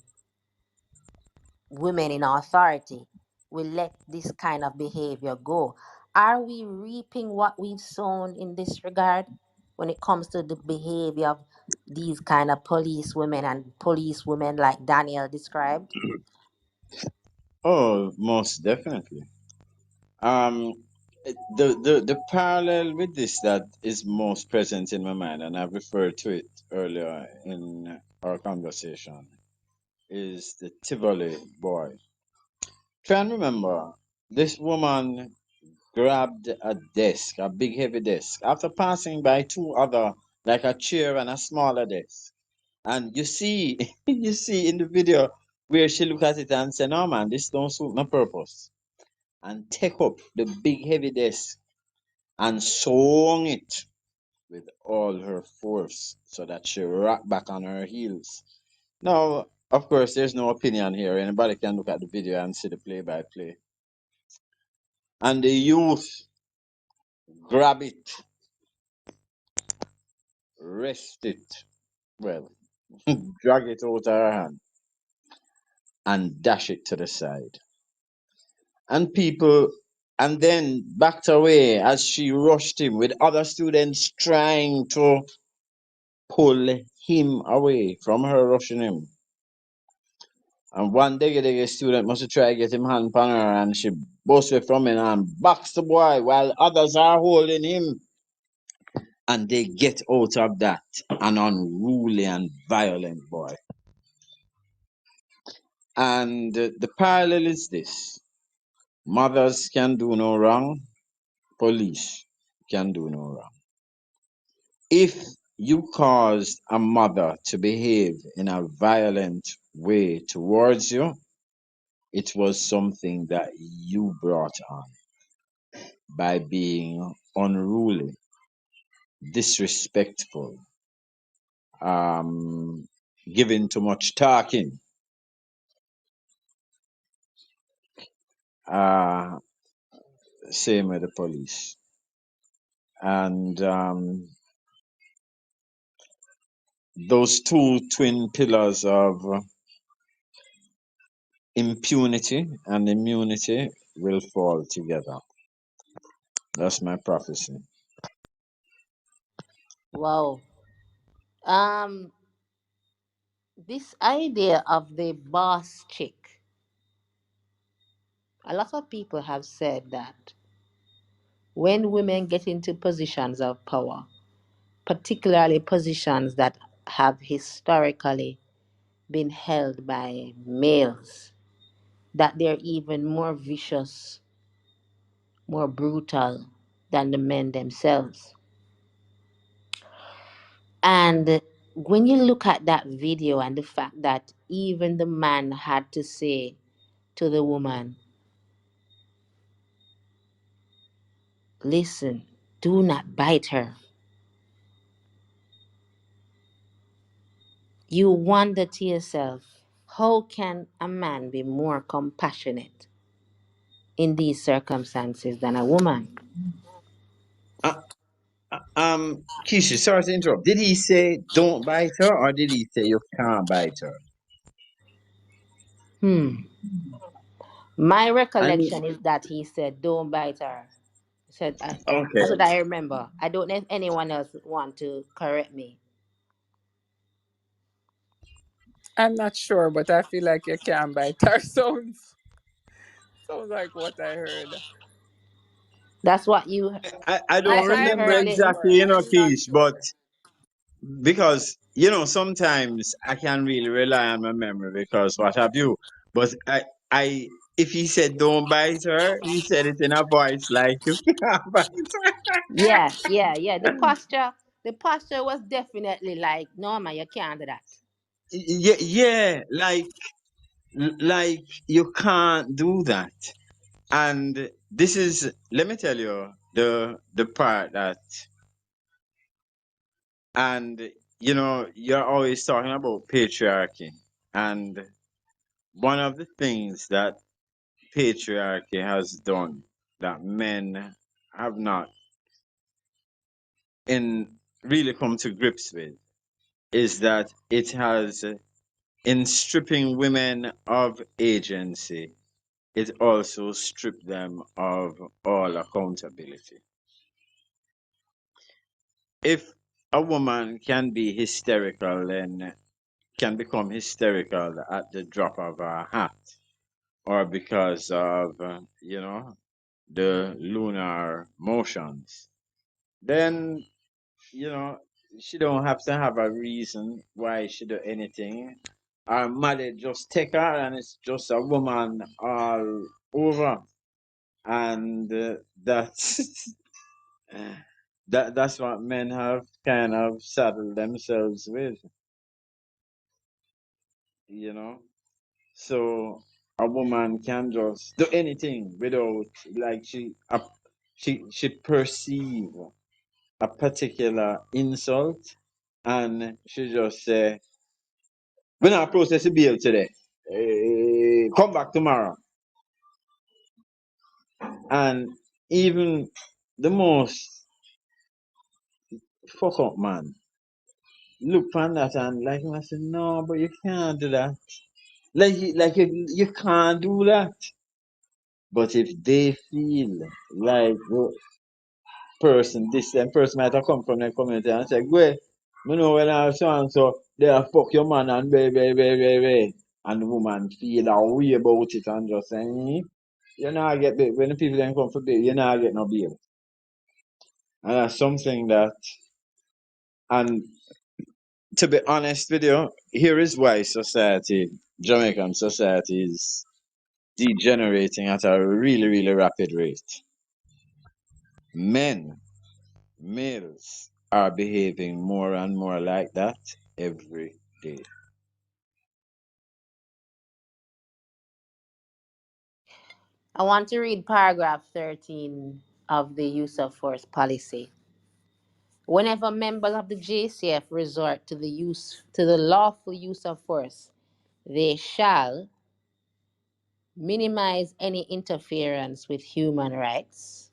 women in authority, we let this kind of behavior go. Are we reaping what we've sown in this regard when it comes to the behavior of these kind of police women and police women like Daniel described? Oh, most definitely. Um, the parallel with this that is most present in my mind, and I've referred to it earlier in our conversation, is the Tivoli boy. Try and remember, this woman grabbed a desk, a big heavy desk, after passing by two other, like a chair and a smaller desk. And you see, you see in the video where she look at it and say, "No man, this don't suit my purpose," and take up the big heavy desk and swung it with all her force so that she rocked back on her heels. Now, of course, there's no opinion here. Anybody can look at the video and see the play by play. And the youth grab it, wrest it, well, drag it out of her hand and dash it to the side. And people and then backed away as she rushed him with other students trying to pull him away from her rushing him. And one day, student must have tried to get him hand on her, and she burst away from him and boxed the boy while others are holding him. And they get out of that an unruly and violent boy. And the parallel is this: mothers can do no wrong, police can do no wrong. If you caused a mother to behave in a violent way towards you, it was something that you brought on by being unruly, disrespectful, giving too much talking. Uh, Same with the police. And those two twin pillars of impunity and immunity will fall together. That's my prophecy. Wow. Um, this idea of the boss chick, a lot of people have said that when women get into positions of power, particularly positions that have historically been held by males, that they're even more vicious, more brutal than the men themselves. And when you look at that video and the fact that even the man had to say to the woman, listen, do not bite her, you wonder to yourself, how can a man be more compassionate in these circumstances than a woman? Uh, Keisha, sorry to interrupt. Did he say don't bite her, or did he say you can't bite her? Hmm. My I mean, recollection is that he said, don't bite her. Said, okay. that's what I remember. I don't know if anyone else want to correct me. I'm not sure, but I feel like you can bite her. Sounds like what I heard. That's what you I don't that's what you I'm remember heard, not Lynn. exactly, sure. you know, I'm not Keish, but sure. because, sometimes I can really rely on my memory because what have you. But if he said don't bite her, he said it in a voice like you can't bite Yeah, yeah, yeah. her. The posture was definitely like, no man, you can't do that. Yeah, yeah, like you can't do that. And this is, let me tell you, the part that, and you're always talking about patriarchy, and one of the things that patriarchy has done that men have not in really come to grips with is that it has, in stripping women of agency, it also stripped them of all accountability. If a woman can be hysterical and can become hysterical at the drop of a hat, or because of, the lunar motions, then, you know, she don't have to have a reason why she do anything. Her mother just take her, and it's just a woman all over, and that's that's what men have kind of saddled themselves with, you know. So a woman can just do anything without, like, she perceive a particular insult, and she just say, "We're not process the bill today. Come back tomorrow." And even the most fuck up man look on that and like I said, no, but you can't do that. Like you can't do that. But if they feel like the person, this same person might have come from the community and say, "Go, me know when I so and so, they are fuck your man and baby. And the woman feel a way about it and just say, you know, I get bail. When the people then come for bail, you know, I get no bail. And that's something that, and to be honest with you, here is why society, Jamaican society, is degenerating at a really, really rapid rate. Men, males, are behaving more and more like that every day. I want to read paragraph 13 of the use of force policy. Whenever members of the JCF resort to the lawful use of force, they shall minimize any interference with human rights,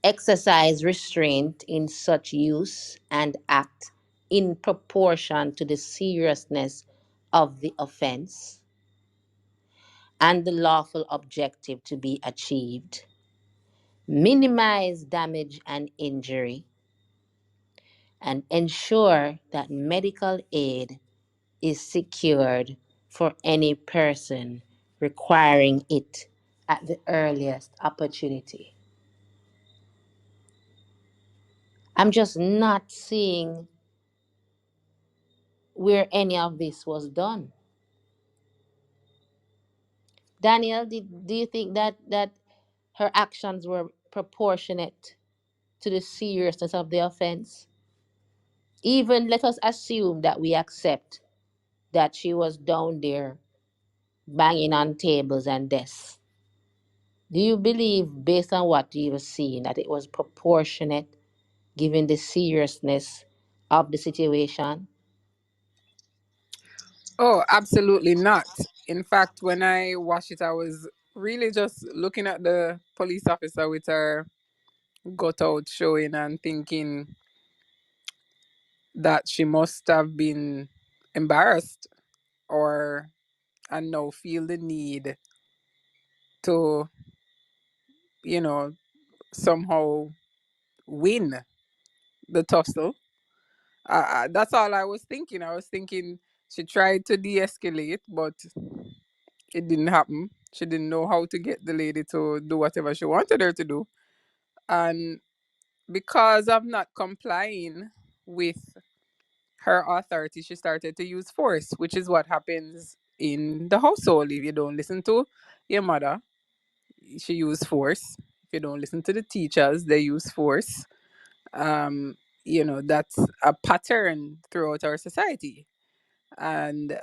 exercise restraint in such use, and act in proportion to the seriousness of the offense and the lawful objective to be achieved, minimize damage and injury, and ensure that medical aid is secured for any person requiring it at the earliest opportunity. I'm just not seeing where any of this was done. Daniel, do you think that her actions were proportionate to the seriousness of the offense? Even let us assume that we accept that she was down there banging on tables and desks. Do you believe, based on what you were seeing, that it was proportionate given the seriousness of the situation? Oh, absolutely not. In fact, when I watched it, I was really just looking at the police officer with her gut out showing and thinking that she must have been embarrassed or and now feel the need to, you know, somehow win the tussle. That's all I was thinking. I was thinking she tried to de escalate, but it didn't happen. She didn't know how to get the lady to do whatever she wanted her to do. And because of not complying with her authority, she started to use force, which is what happens in the household. If you don't listen to your mother, she used force. If you don't listen to the teachers, they use force. Um, that's a pattern throughout our society. And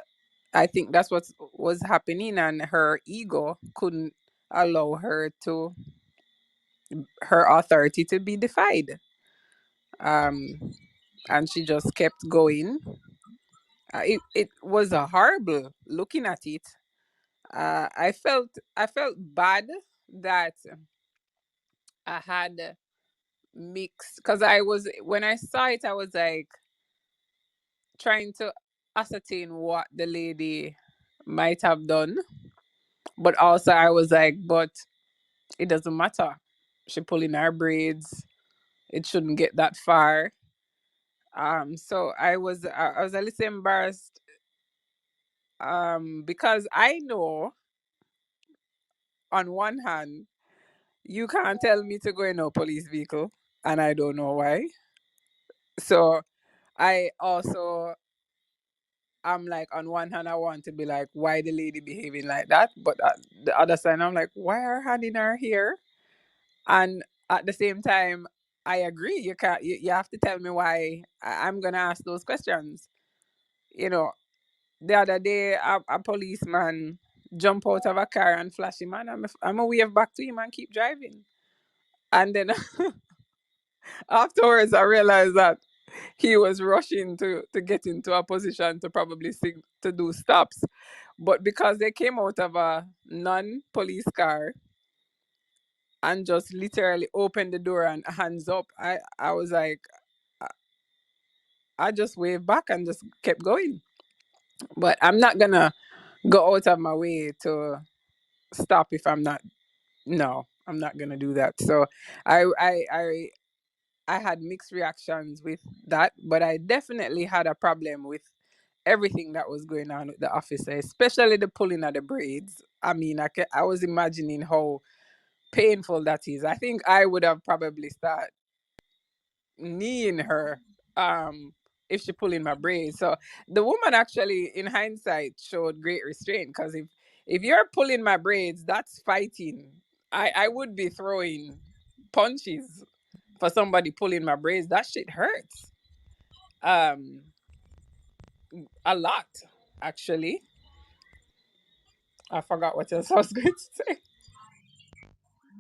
I think that's what was happening, and her ego couldn't allow her authority to be defied. And she just kept going. It was a horrible looking at it. I felt bad that I had mixed, because I was when I saw it, I was like trying to ascertain what the lady might have done, but also I was like, but it doesn't matter. She pulling her braids. It shouldn't get that far. So I was a little embarrassed. Because I know on one hand you can't tell me to go in a police vehicle, and I don't know why. So I also I'm like, on one hand I want to be like, why the lady behaving like that, but the other side I'm like, why are her hand in her hair? And at the same time, I agree. You can't. You have to tell me why. I'm gonna ask those questions. You know, the other day, a policeman jump out of a car and flash him, and I'm a wave back to him and keep driving. And then afterwards, I realized that he was rushing to get into a position to probably to do stops, but because they came out of a non-police car and just literally opened the door and hands up, I was like, I just waved back and just kept going. But I'm not gonna go out of my way to stop if I'm not. No, I'm not gonna do that. So I I I I had mixed reactions with that, but I definitely had a problem with everything that was going on with the officer, especially the pulling of the braids. I mean, I was imagining how painful that is. I think I would have probably started kneeing her if she pulling my braids. So the woman actually, in hindsight, showed great restraint because if you're pulling my braids, that's fighting. I would be throwing punches for somebody pulling my braids. That shit hurts. Um, a lot actually. I forgot what else I was going to say.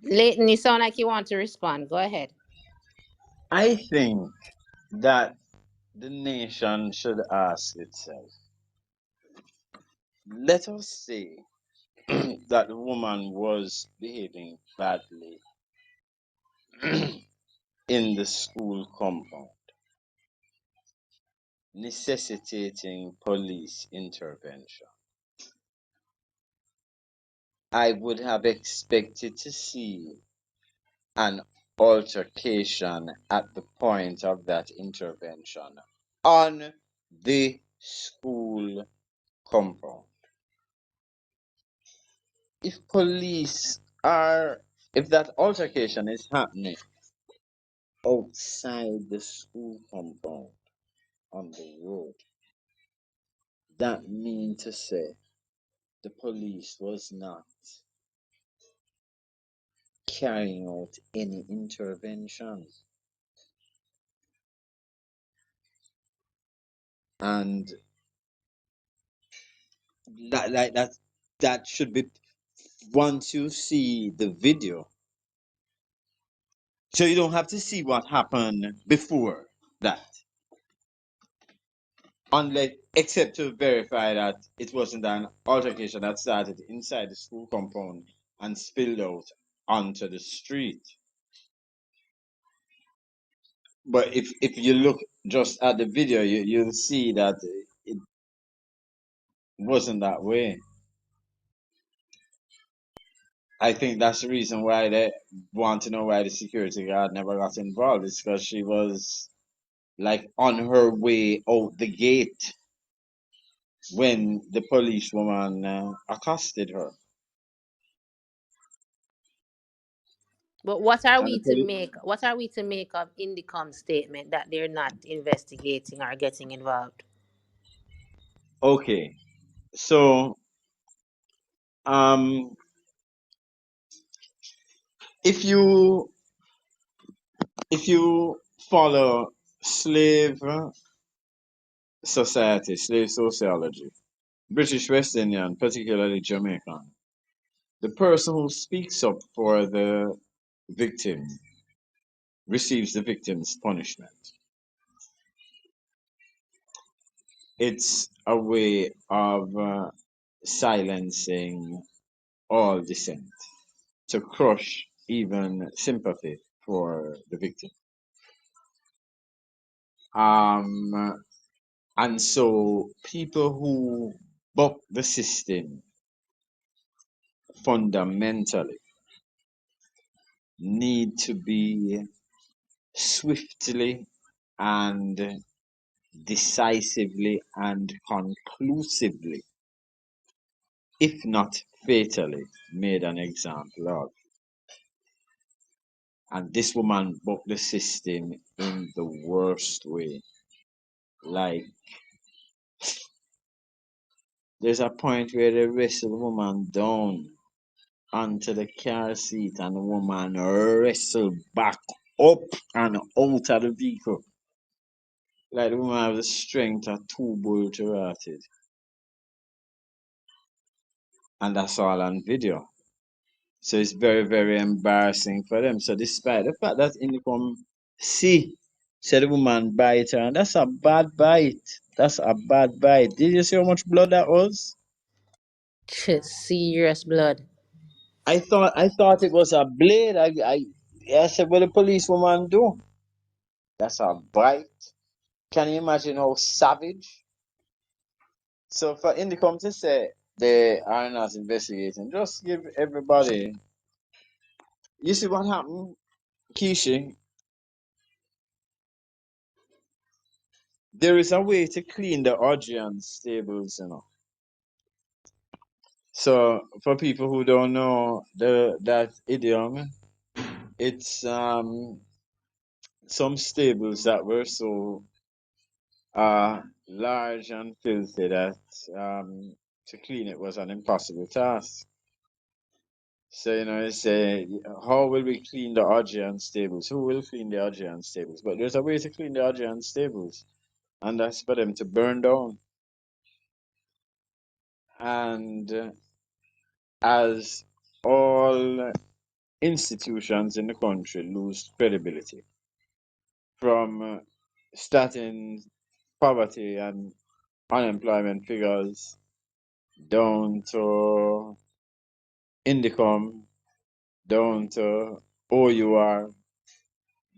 Leighton, you sound like you want to respond. Go ahead. I think that the nation should ask itself, let us say that the woman was behaving badly in the school compound, necessitating police intervention. I would have expected to see an altercation at the point of that intervention on the school compound. If police are, if that altercation is happening outside the school compound on the road, that means to say the police was not carrying out any intervention. And that that should be, once you see the video, so you don't have to see what happened before that, unless except to verify that it wasn't an altercation that started inside the school compound and spilled out onto the street. But if you look just at the video, you'll see that it wasn't that way. I think that's the reason why they want to know why the security guard never got involved. It's because she was like on her way out the gate when the policewoman accosted her. But what are And the we to police. make? What are we to make of Indicom's statement that they're not investigating or getting involved? Okay, so um, if you if you follow slave society, slave sociology, British West Indian, particularly Jamaican, the person who speaks up for the victim receives the victim's punishment. It's a way of silencing all dissent, to crush even sympathy for the victim. Um, and so people who buck the system fundamentally need to be swiftly and decisively and conclusively, if not fatally, made an example of. And this woman bucked the system in the worst way. Like, there's a point where they wrestle the woman down onto the car seat, and the woman wrestled back up and out of the vehicle. Like the woman has the strength of two bull to rotted. And that's all on video. So it's very, very embarrassing for them. So despite the fact that Income see said the woman bite her, and that's a bad bite. That's a bad bite. Did you see how much blood that was? Serious blood. I thought it was a blade. I said, what the police woman do? That's a bite. Can you imagine how savage? So for Indicom to say they are not investigating. Just give everybody. You see what happened, Kishi? There is a way to clean the Augean stables, you know. So for people who don't know that idiom, it's some stables that were so large and filthy that to clean it was an impossible task. So you know, you say, how will we clean the Augean stables? Who will clean the Augean stables? But there's a way to clean the Augean stables, and that's for them to burn down. And as all institutions in the country lose credibility from starting poverty and unemployment figures down to Indicom, down to OUR,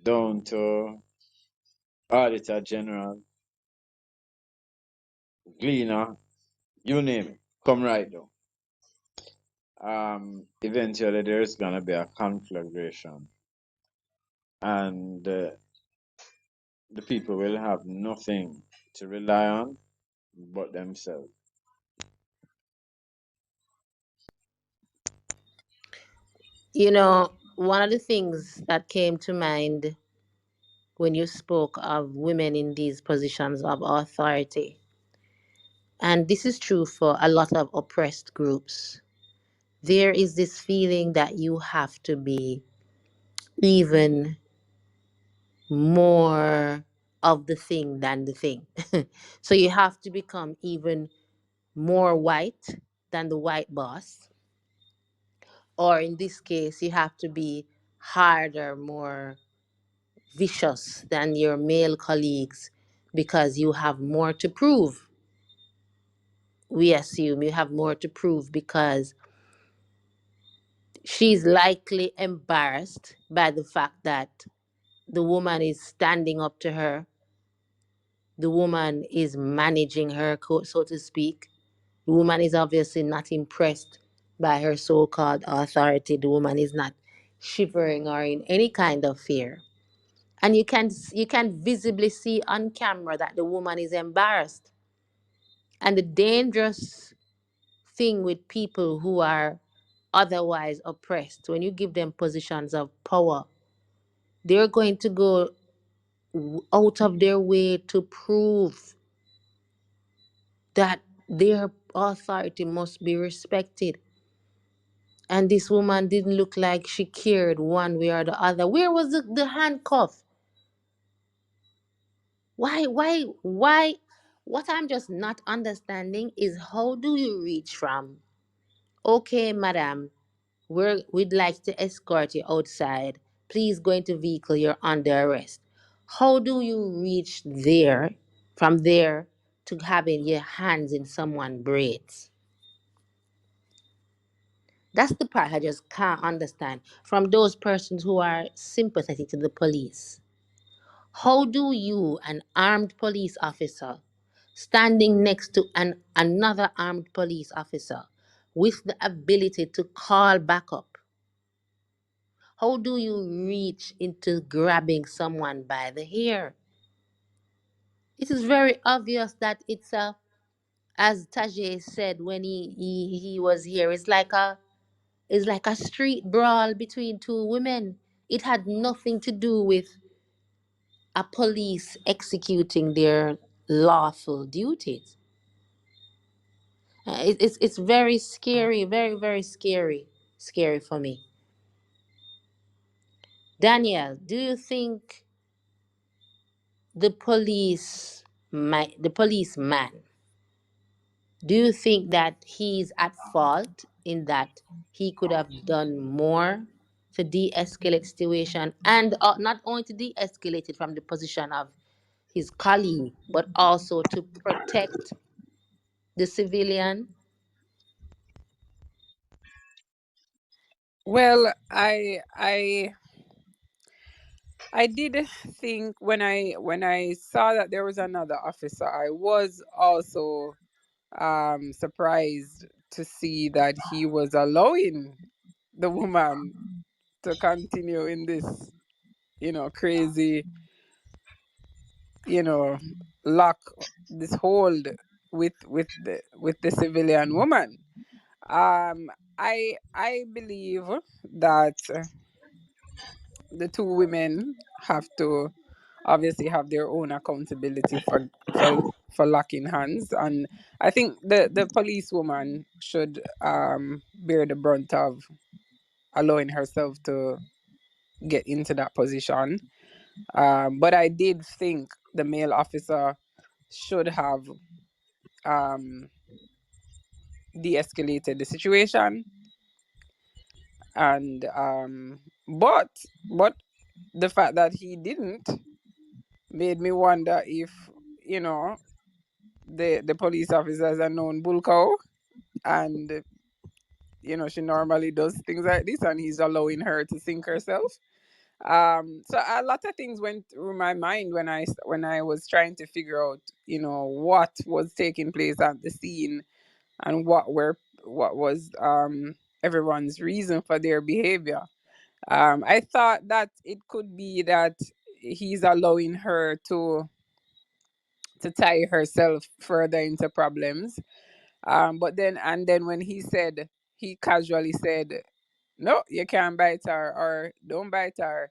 down to Auditor General, Gleaner, you name it, come right down. Eventually there's gonna be a conflagration, and the people will have nothing to rely on but themselves. You know, one of the things that came to mind when you spoke of women in these positions of authority, and this is true for a lot of oppressed groups, there is this feeling that you have to be even more of the thing than the thing. So you have to become even more white than the white boss, or in this case, you have to be harder, more vicious than your male colleagues because you have more to prove. We assume you have more to prove because she's likely embarrassed by the fact that the woman is standing up to her, the woman is managing her, so to speak. The woman is obviously not impressed by her so called authority. The woman is not shivering or in any kind of fear. And you can visibly see on camera that the woman is embarrassed. And the dangerous thing with people who are otherwise oppressed, when you give them positions of power, they're going to go out of their way to prove that their authority must be respected. And this woman didn't look like she cared one way or the other. Where was the handcuff? Why? What I'm just not understanding is how do you reach from, okay, madam, we'd like to escort you outside. Please go into vehicle, you're under arrest. How do you reach there, from there to having your hands in someone's braids? That's the part I just can't understand from those persons who are sympathetic to the police. How do you, an armed police officer, standing next to another armed police officer with the ability to call backup, how do you reach into grabbing someone by the hair? It is very obvious that it's a, as Tajay said when he was here, it's like a street brawl between two women. It had nothing to do with a police executing their lawful duties. It's very scary, very, very scary for me. Daniel, do you think the policeman, do you think that he's at fault in that he could have done more to de-escalate situation, and not only to de-escalate it from the position of his colleague, but also to protect the civilian? Well, I did think when I saw that there was another officer, I was also surprised to see that he was allowing the woman to continue in this, crazy, you know, lock, this hold with the civilian woman. I believe that the two women have to obviously have their own accountability for locking hands, and I think the police woman should bear the brunt of allowing herself to get into that position. But I did think the male officer should have um de-escalated the situation, and but the fact that he didn't made me wonder if, you know the police officer is a known bull cow, and she normally does things like this, and he's allowing her to sink herself. So a lot of things went through my mind when I was trying to figure out, what was taking place at the scene, and what was everyone's reason for their behavior. I thought that it could be that he's allowing her to tie herself further into problems. But then when he casually said, "No, you can't bite her," or "Don't bite her,"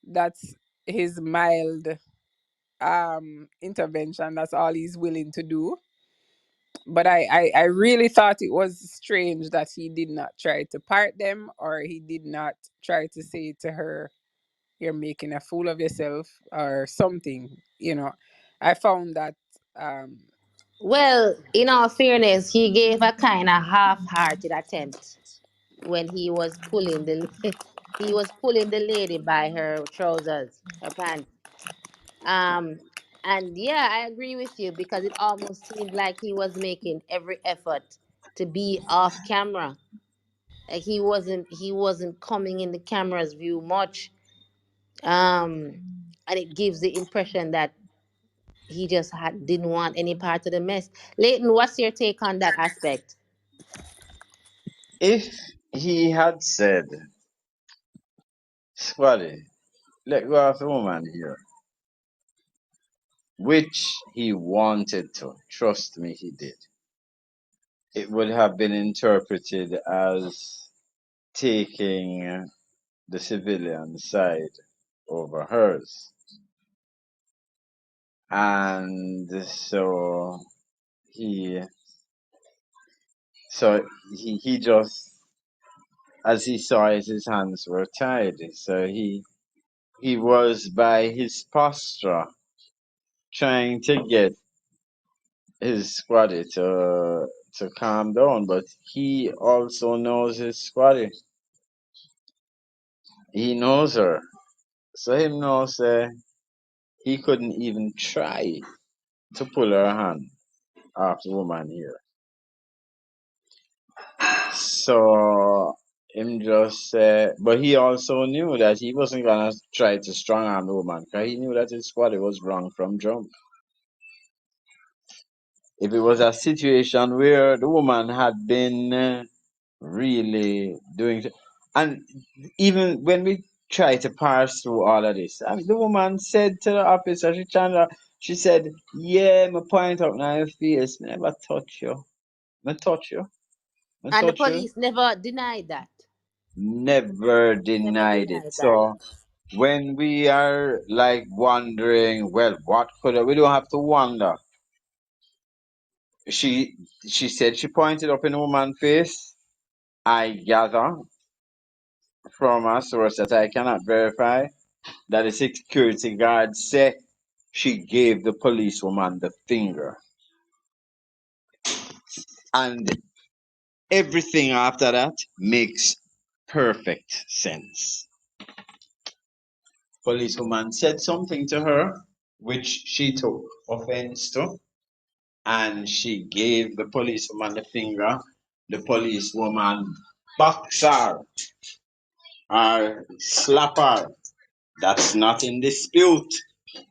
that's his mild intervention. That's all he's willing to do. But I really thought it was strange that he did not try to part them, or he did not try to say to her, "You're making a fool of yourself," or something. I found that um Well, in all fairness, he gave a kind of half-hearted attempt when he was pulling the he was pulling the lady by her trousers, her pants. Um, and yeah, I agree with you because it almost seemed like he was making every effort to be off camera. Like he wasn't coming in the camera's view much. Um, and it gives the impression that he just didn't want any part of the mess. Leighton, what's your take on that aspect? If he had said, Squally, let go of the woman here, which he wanted to, trust me, he did, it would have been interpreted as taking the civilian side over hers. And he he just, as he saw it, his hands were tied. So he was, by his posture, trying to get his squaddy to calm down, but he also knows his squaddy. He knows her. So him knows he couldn't even try to pull her hand off the woman here. So him just but he also knew that he wasn't gonna try to strong arm the woman, because he knew that his squad was wrong from jump. If it was a situation where the woman had been really doing, and even when we try to parse through all of this, I mean, the woman said to the officer, she said, "Yeah, my point up now your face, me never touch you, me touch you, me And the touch you." police never denied that. Never Never denied it. denied that. So when we are like wondering, well, what could we don't have to wonder. She she said she pointed up in the woman's face. I gather from a source that I cannot verify that the security guard said she gave the policewoman the finger. And everything after that makes perfect sense. Policewoman said something to her which she took offense to, and she gave the policewoman the finger. The policewoman boxed her or slap her. That's not in dispute.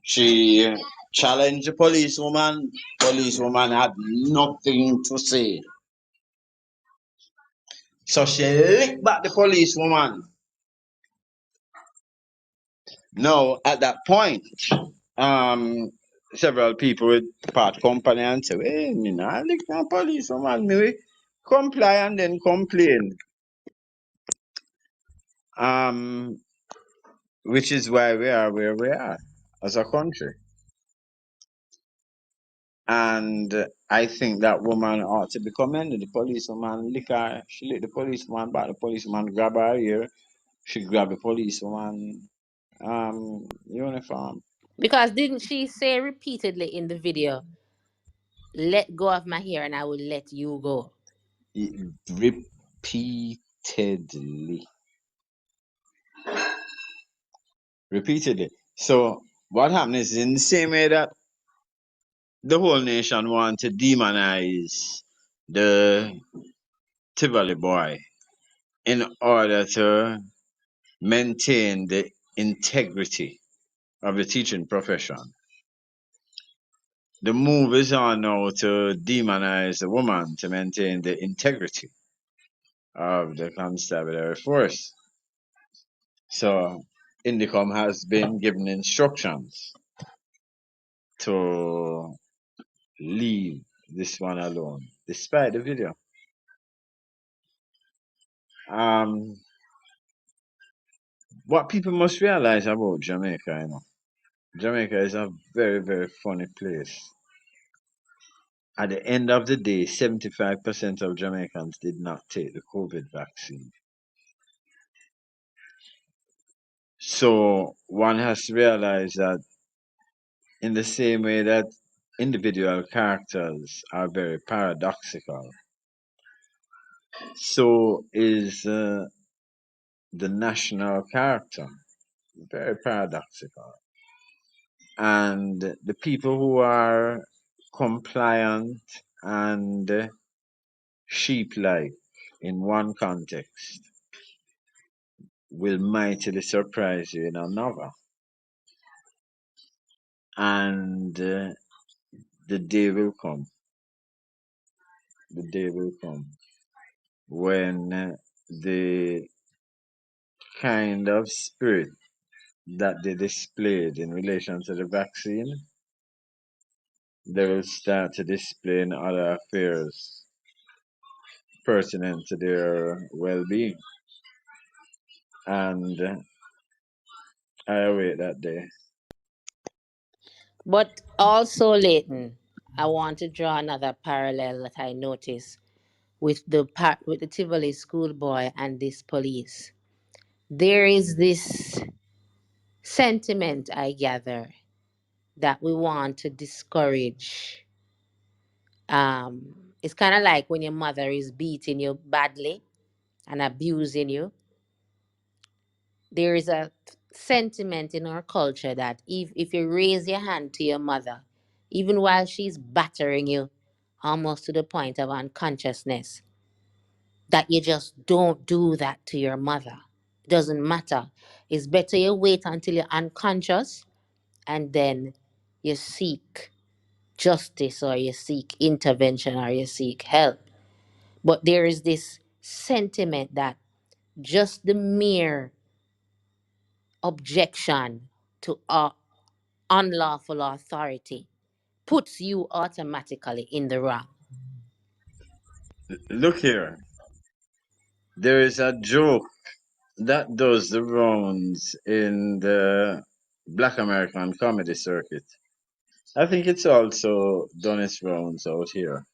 She challenged the policewoman. Policewoman had nothing to say. So she licked back the policewoman. Now, at that point, um, several people would part company and say, hey, me not lick no policewoman, me we comply and then complain. Um, which is why we are where we are as a country. And I think that woman ought to be commended. The policewoman lick her, she licked the policewoman back, the policewoman grab her ear, she grabbed the policewoman uniform. Because didn't she say repeatedly in the video, let go of my hair and I will let you go? Repeatedly. Repeatedly. So what happened is in the same way that the whole nation want to demonize the Tivoli boy in order to maintain the integrity of the teaching profession. The move is on now to demonize the woman to maintain the integrity of the constabulary force. So Indicom has been given instructions to leave this one alone, despite the video. Um, what people must realize about Jamaica, Jamaica is a very, very funny place. At the end of the day, 75% of Jamaicans did not take the COVID vaccine. So one has to realize that in the same way that individual characters are very paradoxical, so is the national character very paradoxical. And the people who are compliant and sheep-like in one context will mightily surprise you in another. And the day will come, the day will come when the kind of spirit that they displayed in relation to the vaccine, they will start to display in other affairs pertinent to their well-being. And I await that day. But also, Leighton, I want to draw another parallel that I noticed with with the Tivoli schoolboy and this police. There is this sentiment, I gather, that we want to discourage. It's kind of like when your mother is beating you badly and abusing you. There is a sentiment in our culture that if you raise your hand to your mother, even while she's battering you almost to the point of unconsciousness, that you just don't do that to your mother. It doesn't matter. It's better you wait until you're unconscious and then you seek justice or you seek intervention or you seek help. But there is this sentiment that just the mere objection to unlawful authority puts you automatically in the wrong. Look here, there is a joke that does the rounds in the Black American comedy circuit. I think it's also done its rounds out here,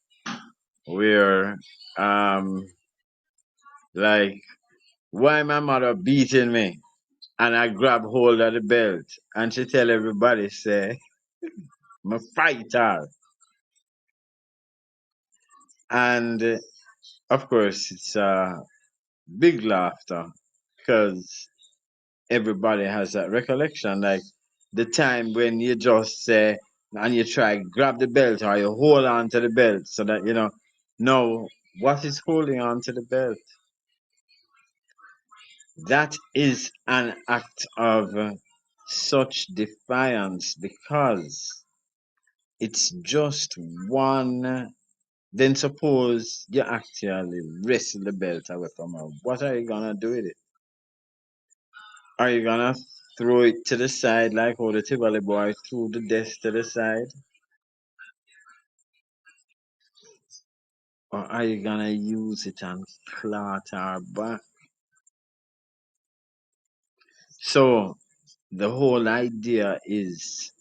where um like why my mother beating me and I grab hold of the belt and she tell everybody say me fight her. And of course it's big laughter because everybody has that recollection, like the time when you just say and you try grab the belt or you hold on to the belt so that no, what is holding on to the belt? That is an act of such defiance because it's just one then suppose you actually wrestle the belt away from her. What are you gonna do with it? Are you gonna throw it to the side like how the Tivoli boy threw the desk to the side? Or are you gonna use it and flat her back? So the whole idea is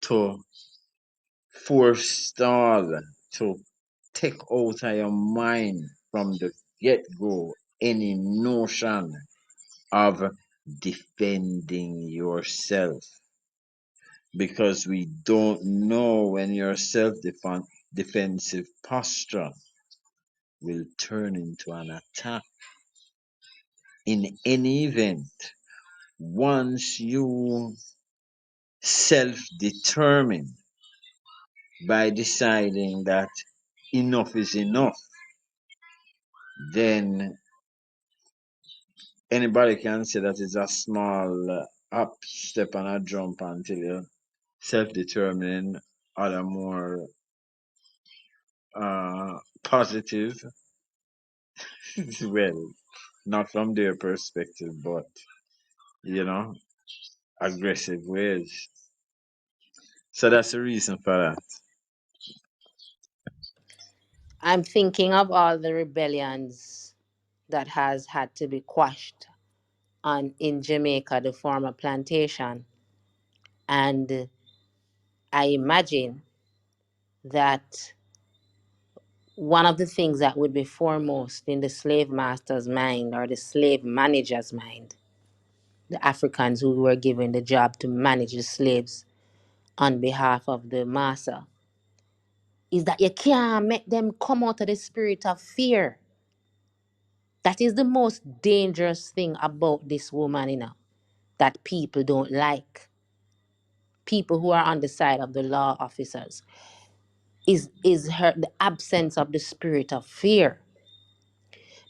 to forestall, to take out of your mind from the get go any notion of defending yourself, because we don't know when your defensive posture will turn into an attack. In any event, once you self determine by deciding that enough is enough, then anybody can say that it's a small up step and a jump until you're self determining other more positive, well, not from their perspective, but you know, aggressive ways. So that's the reason for that. I'm thinking of all the rebellions that has had to be quashed on in Jamaica, the former plantation. And I imagine that one of the things that would be foremost in the slave master's mind or the slave manager's mind, the Africans who were given the job to manage the slaves on behalf of the master, is that you can't make them come out of the spirit of fear. That is the most dangerous thing about this woman, that people don't like. People who are on the side of the law officers is her the absence of the spirit of fear.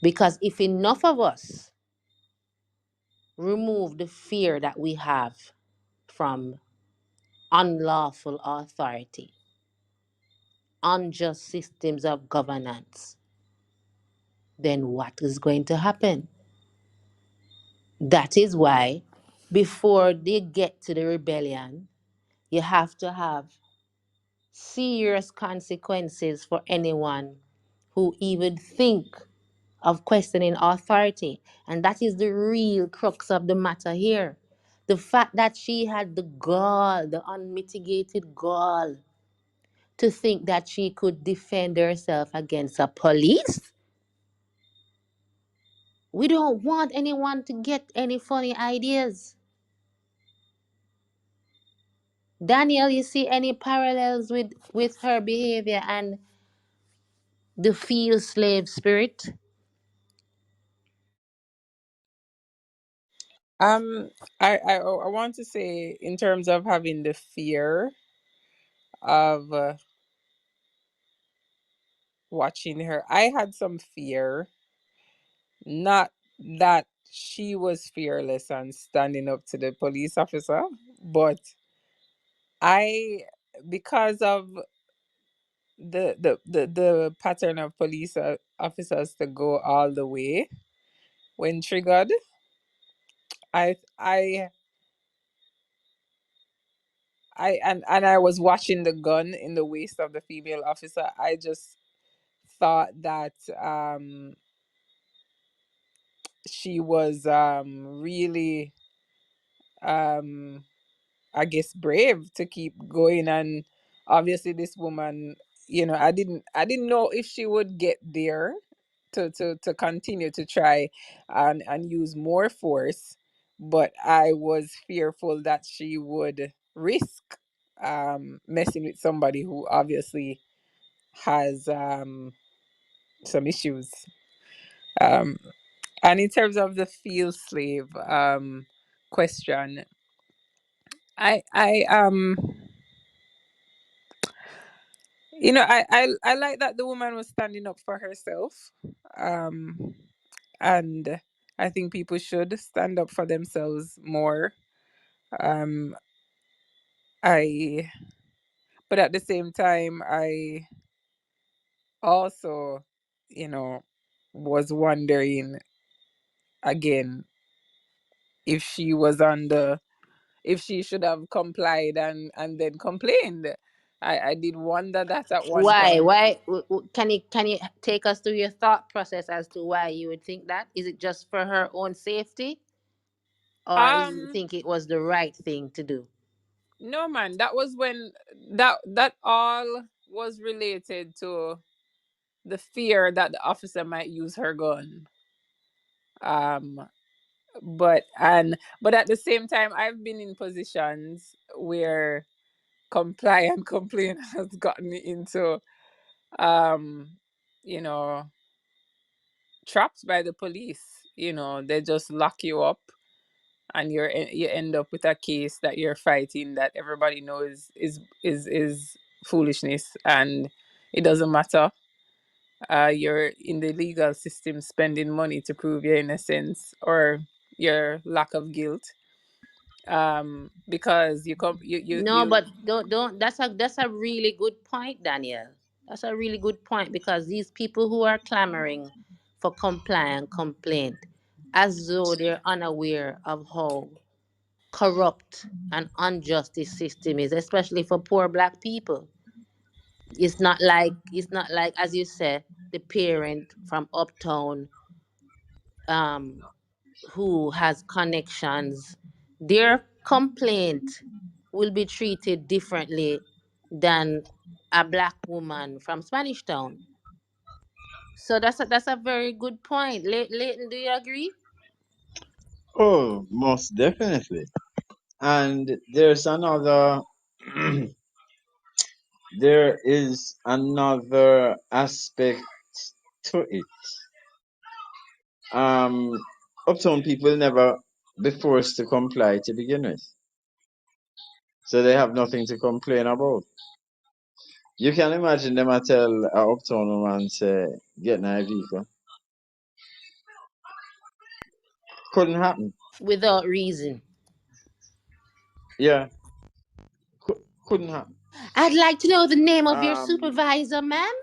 Because if enough of us remove the fear that we have from unlawful authority, unjust systems of governance, then what is going to happen? That is why, before they get to the rebellion, you have to have serious consequences for anyone who even think of questioning authority. And that is the real crux of the matter here. The fact that she had the gall, the unmitigated gall, to think that she could defend herself against a police. We don't want anyone to get any funny ideas. Daniel, you see any parallels with her behavior and the field slave spirit? Um, I want to say, in terms of having the fear of watching her, I had some fear, not that she was fearless and standing up to the police officer, but I, because of the pattern of police officers to go all the way when triggered. I I and I was watching the gun in the waist of the female officer. I just thought that she was really um I guess brave to keep going. And obviously this woman, I didn't know if she would get there to continue to try and use more force, but I was fearful that she would risk messing with somebody who obviously has some issues. um and in terms of the field slave question, I I like that the woman was standing up for herself. Um and I think people should stand up for themselves more. Um I But at the same time, I also, you know, was wondering again if she was on the if she should have complied and then complained. I did wonder that at one Why? point. Why? Can you take us through your thought process as to why you would think that? Is it just for her own safety, or you Um, think it was the right thing to do? no man, that was when that all was related to the fear that the officer might use her gun. Um, but at the same time, I've been in positions where comply and complain has gotten me into um, you know, trapped by the police. They just lock you up, and you end up with a case that you're fighting that everybody knows is foolishness, and it doesn't matter. You're in the legal system spending money to prove your innocence or your lack of guilt. Because you come No, you but don't. That's a really good point, Daniel. That's a really good point, because these people who are clamoring for compliance complaint, as though they're unaware of how corrupt and unjust this system is, especially for poor black people. It's not like, as you said, the parent from uptown, um who has connections, their complaint will be treated differently than a black woman from Spanish Town. So that's a very good point. Leighton, do you agree? Oh, most definitely. And there's another there is another aspect to it. Um, Uptown people never be forced to comply to begin with, so they have nothing to complain about. You can imagine them a tell a uptown woman say, "Get in a vehicle." Couldn't happen. Without reason. Yeah, couldn't happen. I'd like to know the name of your Um, supervisor, ma'am.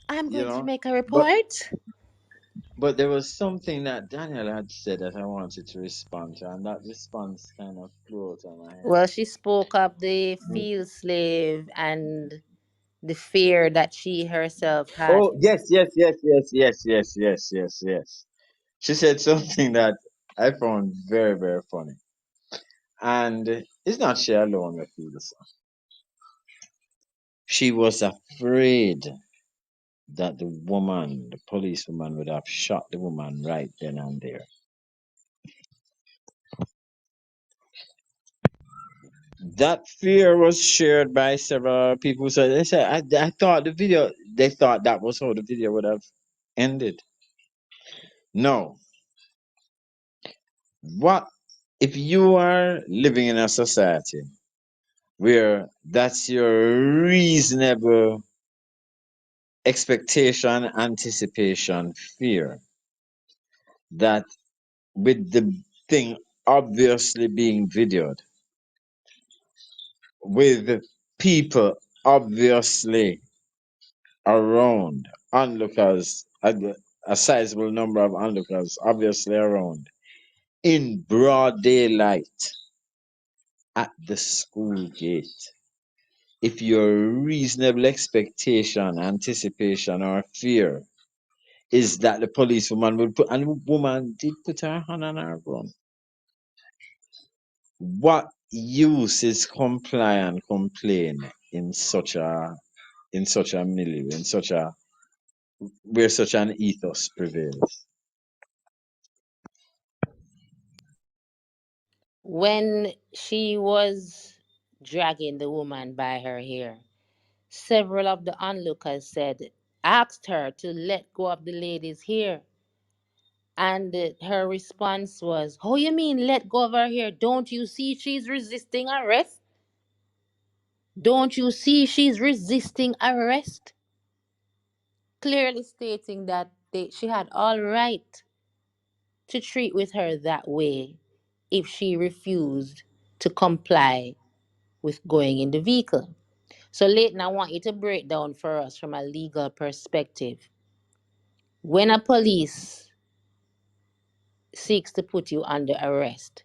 I'm you going to know, make a but report. but there was something that Daniel had said that I wanted to respond to, and that response kind of flew out of my head. Well, she spoke of the field slave and the fear that she herself had. Oh, yes, yes, yes, yes, yes, yes, yes, yes, yes. She said something that I found very, very funny. And it's not she alone that feel this. She was afraid that the policewoman, would have shot the woman right then and there. That fear was shared by several people. So they said, I thought they thought that was how the video would have ended. No. What if you are living in a society where that's your reasonable expectation, anticipation, fear, that with the thing obviously being videoed, with people obviously around, onlookers, a sizable number of onlookers obviously around, in broad daylight at the school gate. If your reasonable expectation, anticipation, or fear is that the policewoman will put, and the woman did put her hand on her gun, what use is comply and complain in such a milieu, in such a where such an ethos prevails? When she was dragging the woman by her hair, several of the onlookers asked her to let go of the lady's hair. And her response was, "Oh, you mean let go of her hair? Don't you see she's resisting arrest? Don't you see she's resisting arrest?" Clearly stating that she had all right to treat with her that way if she refused to comply with going in the vehicle. So, Leighton, I want you to break down for us from a legal perspective. When a police seeks to put you under arrest,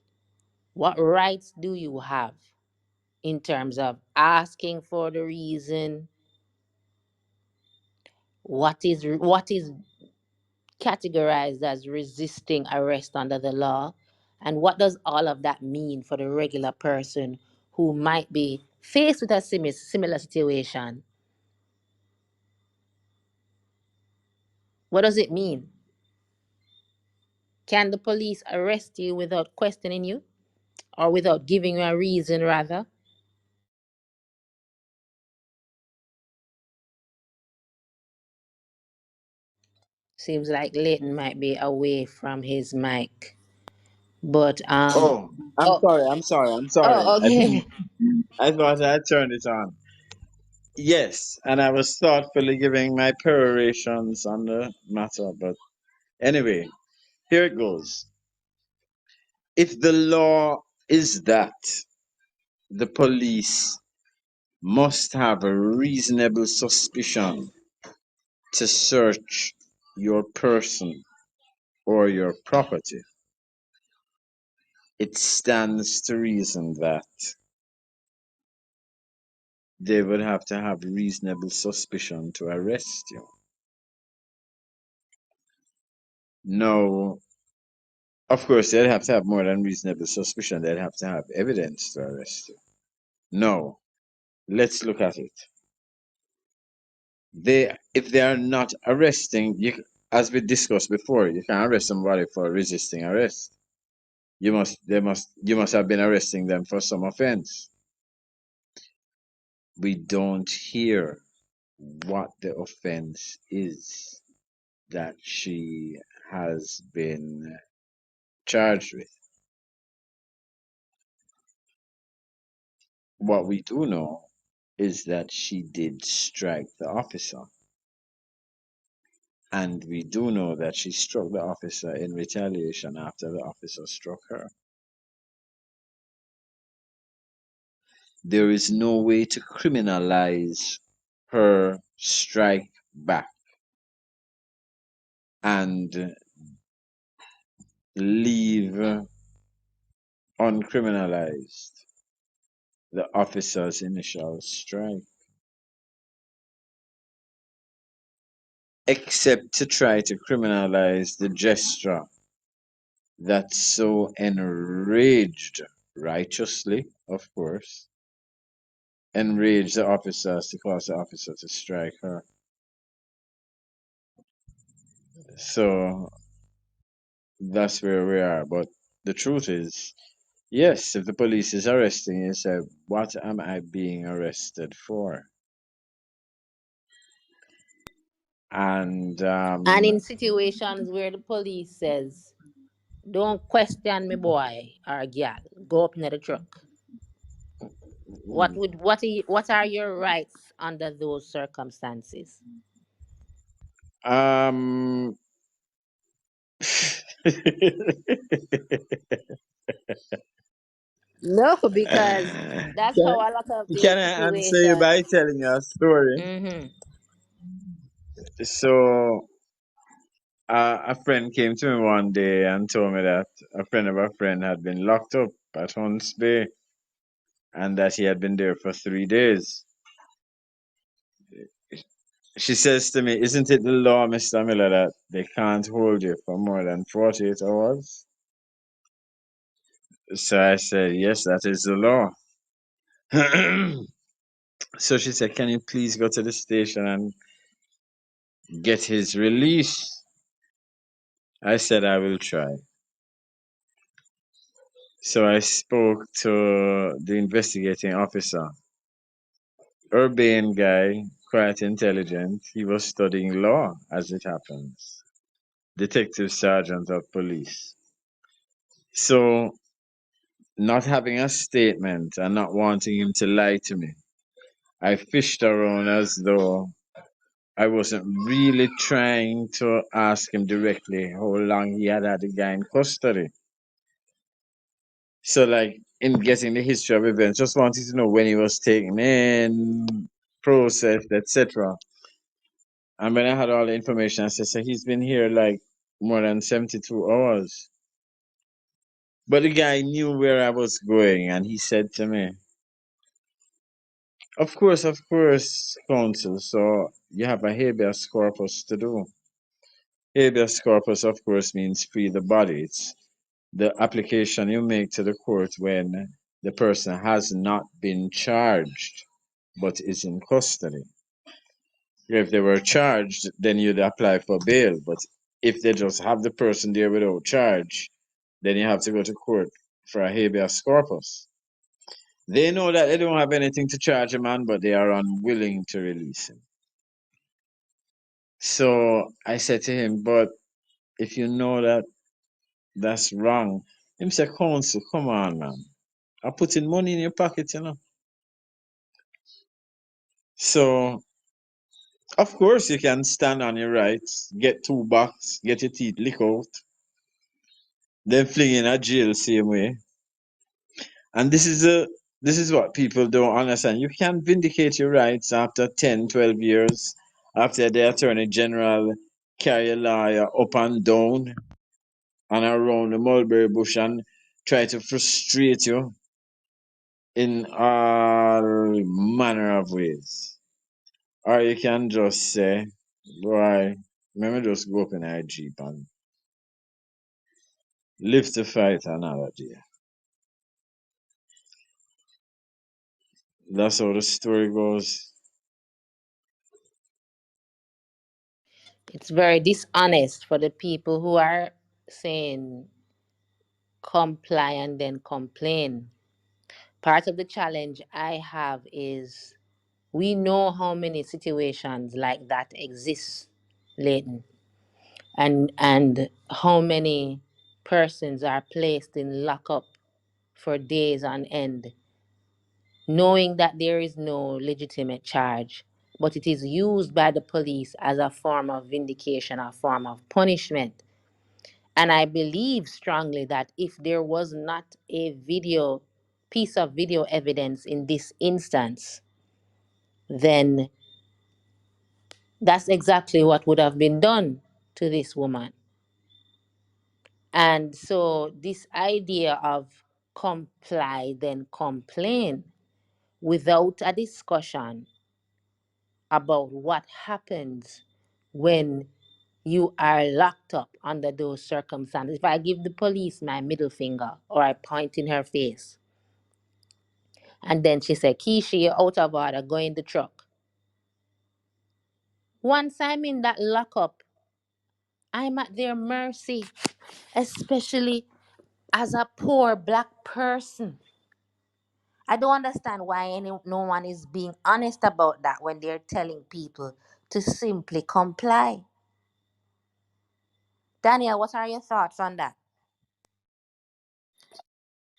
what rights do you have in terms of asking for the reason? What is categorized as resisting arrest under the law? And what does all of that mean for the regular person who might be faced with a similar situation? What does it mean? Can the police arrest you without questioning you or without giving you a reason, rather? Seems like Leighton might be away from his mic. But Oh, I'm oh, sorry. I'm sorry. I'm sorry. oh, I didn't. okay. I thought I turned it on. Yes, and I was thoughtfully giving my perorations on the matter. But anyway, here it goes. If the law is that the police must have a reasonable suspicion to search your person or your property, it stands to reason that they would have to have reasonable suspicion to arrest you. No, of course, they'd have to have more than reasonable suspicion. They'd have to have evidence to arrest you. No, let's look at it. If they are not arresting you, as we discussed before, you can't arrest somebody for resisting arrest. You must have been arresting them for some offense. We don't hear what the offense is that she has been charged with. What we do know is that she did strike the officer, and we do know that she struck the officer in retaliation after the officer struck her. There is no way to criminalize her strike back and leave uncriminalized the officer's initial strike, except to try to criminalize the gesture that so enraged, righteously, of course, enraged the officers to cause the officer to strike her. So that's where we are. But the truth is, yes, if the police is arresting you, say, what am I being arrested for? And And in situations where the police says, don't question me, boy or gal, go up near the truck. What are your rights under those circumstances? um No, because that's how a lot of can these I answer you by situations. telling you a story? Mm-hmm. So a friend came to me one day and told me that a friend of a friend had been locked up at Hunts Bay and that he had been there for 3 days. She says to me, isn't it the law, Mr. Miller, that they can't hold you for more than 48 hours? So I said, yes, that is the law. So she said, can you please go to the station and get his release? I said, I will try. So I spoke to the investigating officer. Urbane guy, quite intelligent. He was studying law, as it happens. Detective sergeant of police. So, not having a statement and not wanting him to lie to me, I fished around as though I wasn't really trying to ask him directly how long he had the guy in custody. So, like, in getting the history of events, just wanted to know when he was taken in, processed, etc. And when I had all the information, I said, so he's been here like more than 72 hours. But the guy knew where I was going, and he said to me, of course, counsel. So you have a habeas corpus to do. Habeas corpus, of course, means free the body. It's the application you make to the court when the person has not been charged but is in custody. If they were charged, then you'd apply for bail. But if they just have the person there without charge, then you have to go to court for a habeas corpus. They know that they don't have anything to charge a man, but they are unwilling to release him. So I said to him, but if you know that that's wrong, him say, counsel, come on, man. I'm putting money in your pocket, you know. So, of course, you can stand on your rights, get 2 bucks, get your teeth lick out, then fling in a jail same way. And this is what people don't understand. You can vindicate your rights after 10, 12 years, after the attorney general carry a lawyer up and down and around the mulberry bush and try to frustrate you in all manner of ways. Or you can just say, boy, let me just go up in a Jeep and live to fight another day. That's how the story goes. It's very dishonest for the people who are saying comply and then complain. Part of the challenge I have is we know how many situations like that exist, Leighton, and how many persons are placed in lockup for days on end, knowing that there is no legitimate charge, but it is used by the police as a form of vindication, a form of punishment. And I believe strongly that if there was not a piece of video evidence in this instance, then that's exactly what would have been done to this woman. And so, this idea of comply, then complain without a discussion about what happens when you are locked up under those circumstances. If I give the police my middle finger or I point in her face, and then she said, Keisha, you're out of order, go in the truck. Once I'm in that lockup, I'm at their mercy, especially as a poor black person. I don't understand why no one is being honest about that when they're telling people to simply comply. Daniel, what are your thoughts on that?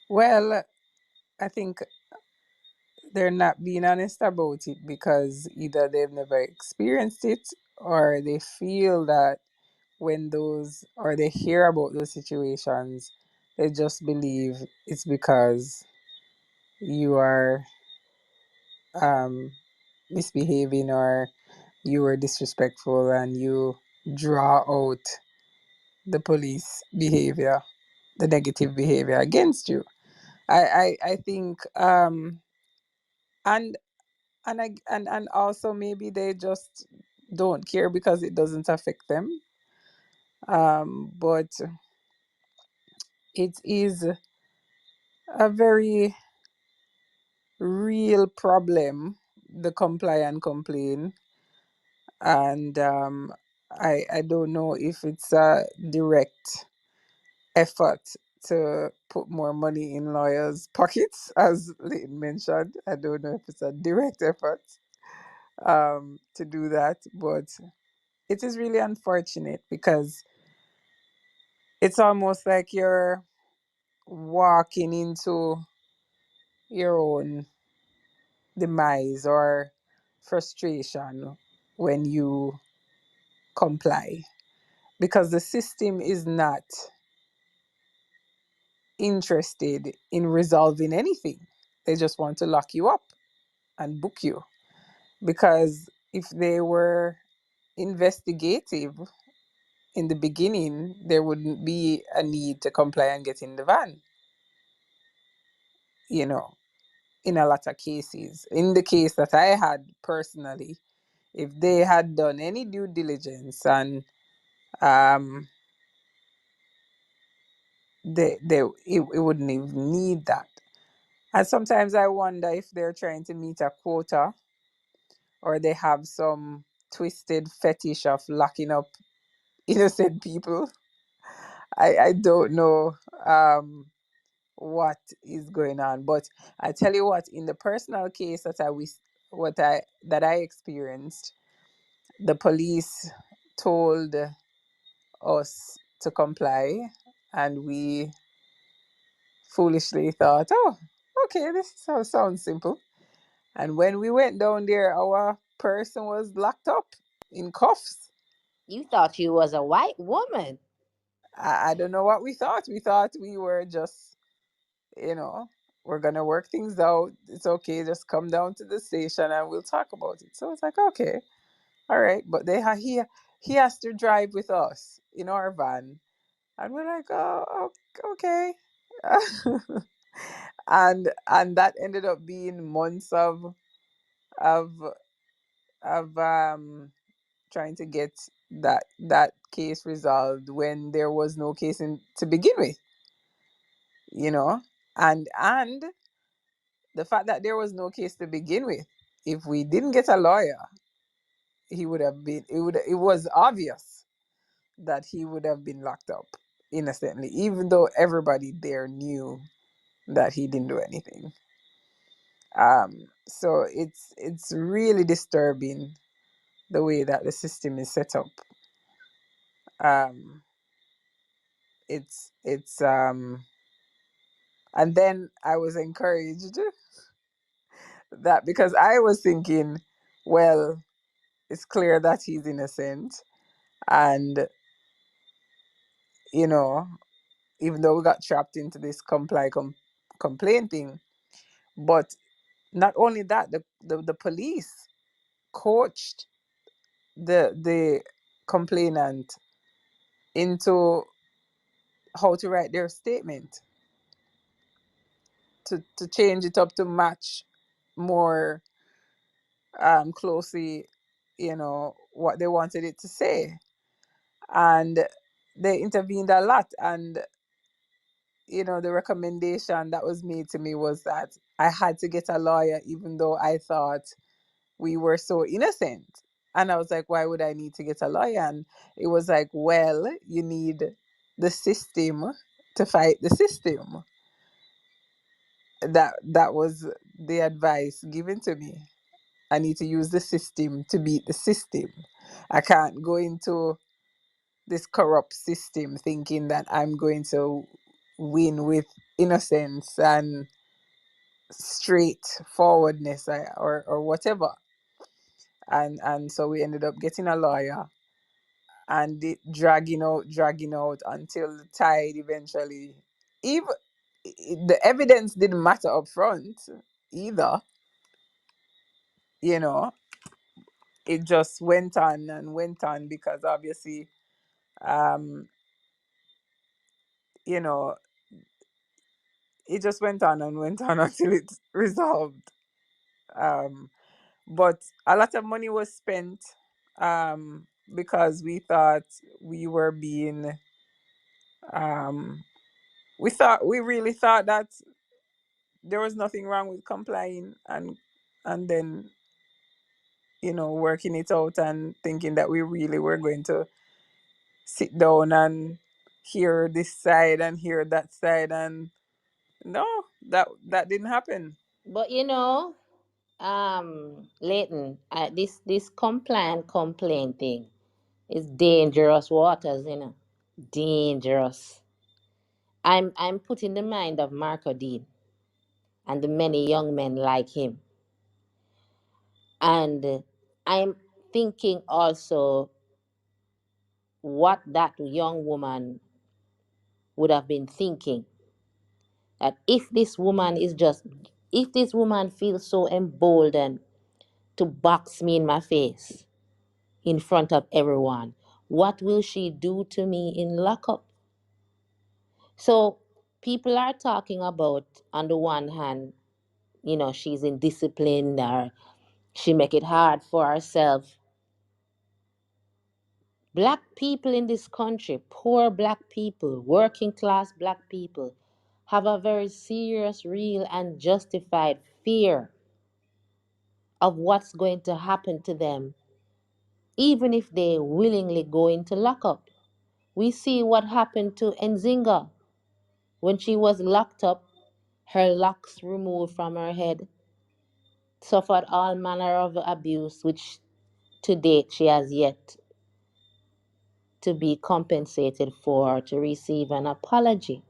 Well, I think they're not being honest about it because either they've never experienced it or they feel that when those or they hear about those situations, they just believe it's because you are um, misbehaving or you were disrespectful and you draw out the police behavior, the negative behavior against you. I think and and also maybe they just don't care because it doesn't affect them. But it is a very real problem, the comply and complain. And I don't know if it's a direct effort to put more money in lawyers' pockets, as Leighton mentioned. I don't know if it's a direct effort to do that, but it is really unfortunate because it's almost like you're walking into your own demise or frustration when you comply because the system is not interested in resolving anything. They just want to lock you up and book you. because if they were investigative in the beginning, there wouldn't be a need to comply and get in the van, you know, in a lot of cases. In the case that I had personally, if they had done any due diligence and um it wouldn't even need that. And sometimes I wonder if they're trying to meet a quota, or they have some twisted fetish of locking up innocent people. I don't know what is going on, but I tell you what, in the personal case that I experienced, the police told us to comply, and we foolishly thought, oh, okay, sounds simple. And when we went down there, our person was locked up in cuffs. You thought you was a white woman. I don't know what we thought. We thought we were just, you know, we're gonna work things out. It's okay, just come down to the station and we'll talk about it. So it's like, okay, all right. But he has to drive with us in our van, and we're like, oh, okay. And that ended up being months of of trying to get that case resolved when there was no case to begin with, you know. And the fact that there was no case to begin with, if we didn't get a lawyer, he would have been it was obvious that he would have been locked up innocently, even though everybody there knew that he didn't do anything. So it's really disturbing the way that the system is set up. um it's and then I was encouraged that, because I was thinking, well, it's clear that he's innocent, and you know, even though we got trapped into this complaint thing, but not only that, the police coached the complainant into how to write their statement, to change it up to match more closely, you know, what they wanted it to say. And they intervened a lot. And, you know, the recommendation that was made to me was that I had to get a lawyer, even though I thought we were so innocent. And I was like, why would I need to get a lawyer? And it was like, well, you need the system to fight the system. That was the advice given to me. I need to use the system to beat the system. I can't go into this corrupt system thinking that I'm going to win with innocence and straightforwardness, or whatever. And so we ended up getting a lawyer, and it dragging out until the tide eventually. Even the evidence didn't matter up front either, you know. It just went on and went on, because obviously, um you know, it just went on and went on until it's resolved. um but a lot of money was spent, because we thought we were being, um we really thought that there was nothing wrong with complying, and then, you know, working it out and thinking that we really were going to sit down and hear this side and hear that side. And no, that didn't happen. But you know, Leighton, this complaint thing is dangerous waters, you know. Dangerous. I'm put in the mind of Marco Dean and the many young men like him. And I'm thinking also what that young woman would have been thinking. That if this woman feels so emboldened to box me in my face in front of everyone. What will she do to me in lockup? So people are talking about, on the one hand, she's indisciplined, or she make it hard for herself. Black people in this country, poor black people, working class black people, have a very serious, real, and justified fear of what's going to happen to them, even if they willingly go into lockup. We see what happened to Nzinga when she was locked up, her locks removed from her head, suffered all manner of abuse, which to date she has yet to be compensated for, to receive an apology.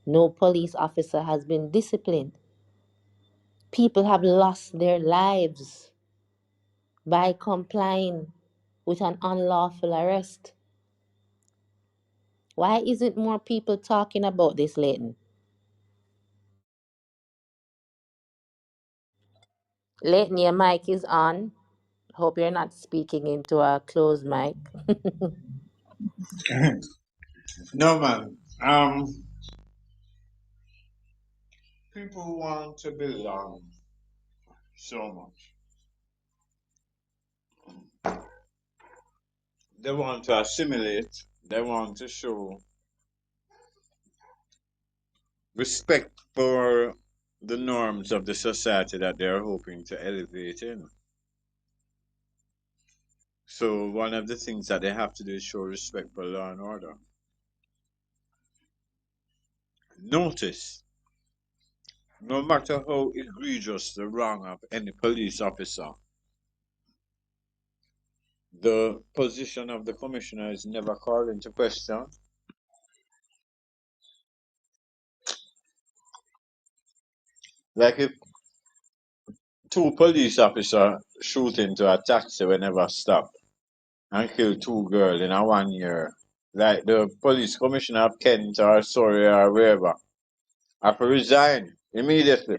No police officer has been disciplined. People have lost their lives by complying with an unlawful arrest. Why isn't more people talking about this, Leighton? Leighton, your mic is on. Hope you're not speaking into a closed mic. No man. People want to belong so much. They want to assimilate. They want to show respect for the norms of the society that they're hoping to elevate in. So one of the things that they have to do is show respect for law and order. Notice, no matter how egregious the wrong of any police officer, the position of the commissioner is never called into question. Like if two police officers shoot into a taxi whenever stopped and kill two girls in a 1 year, like the police commissioner of Kent or Surrey or wherever, have to resign immediately.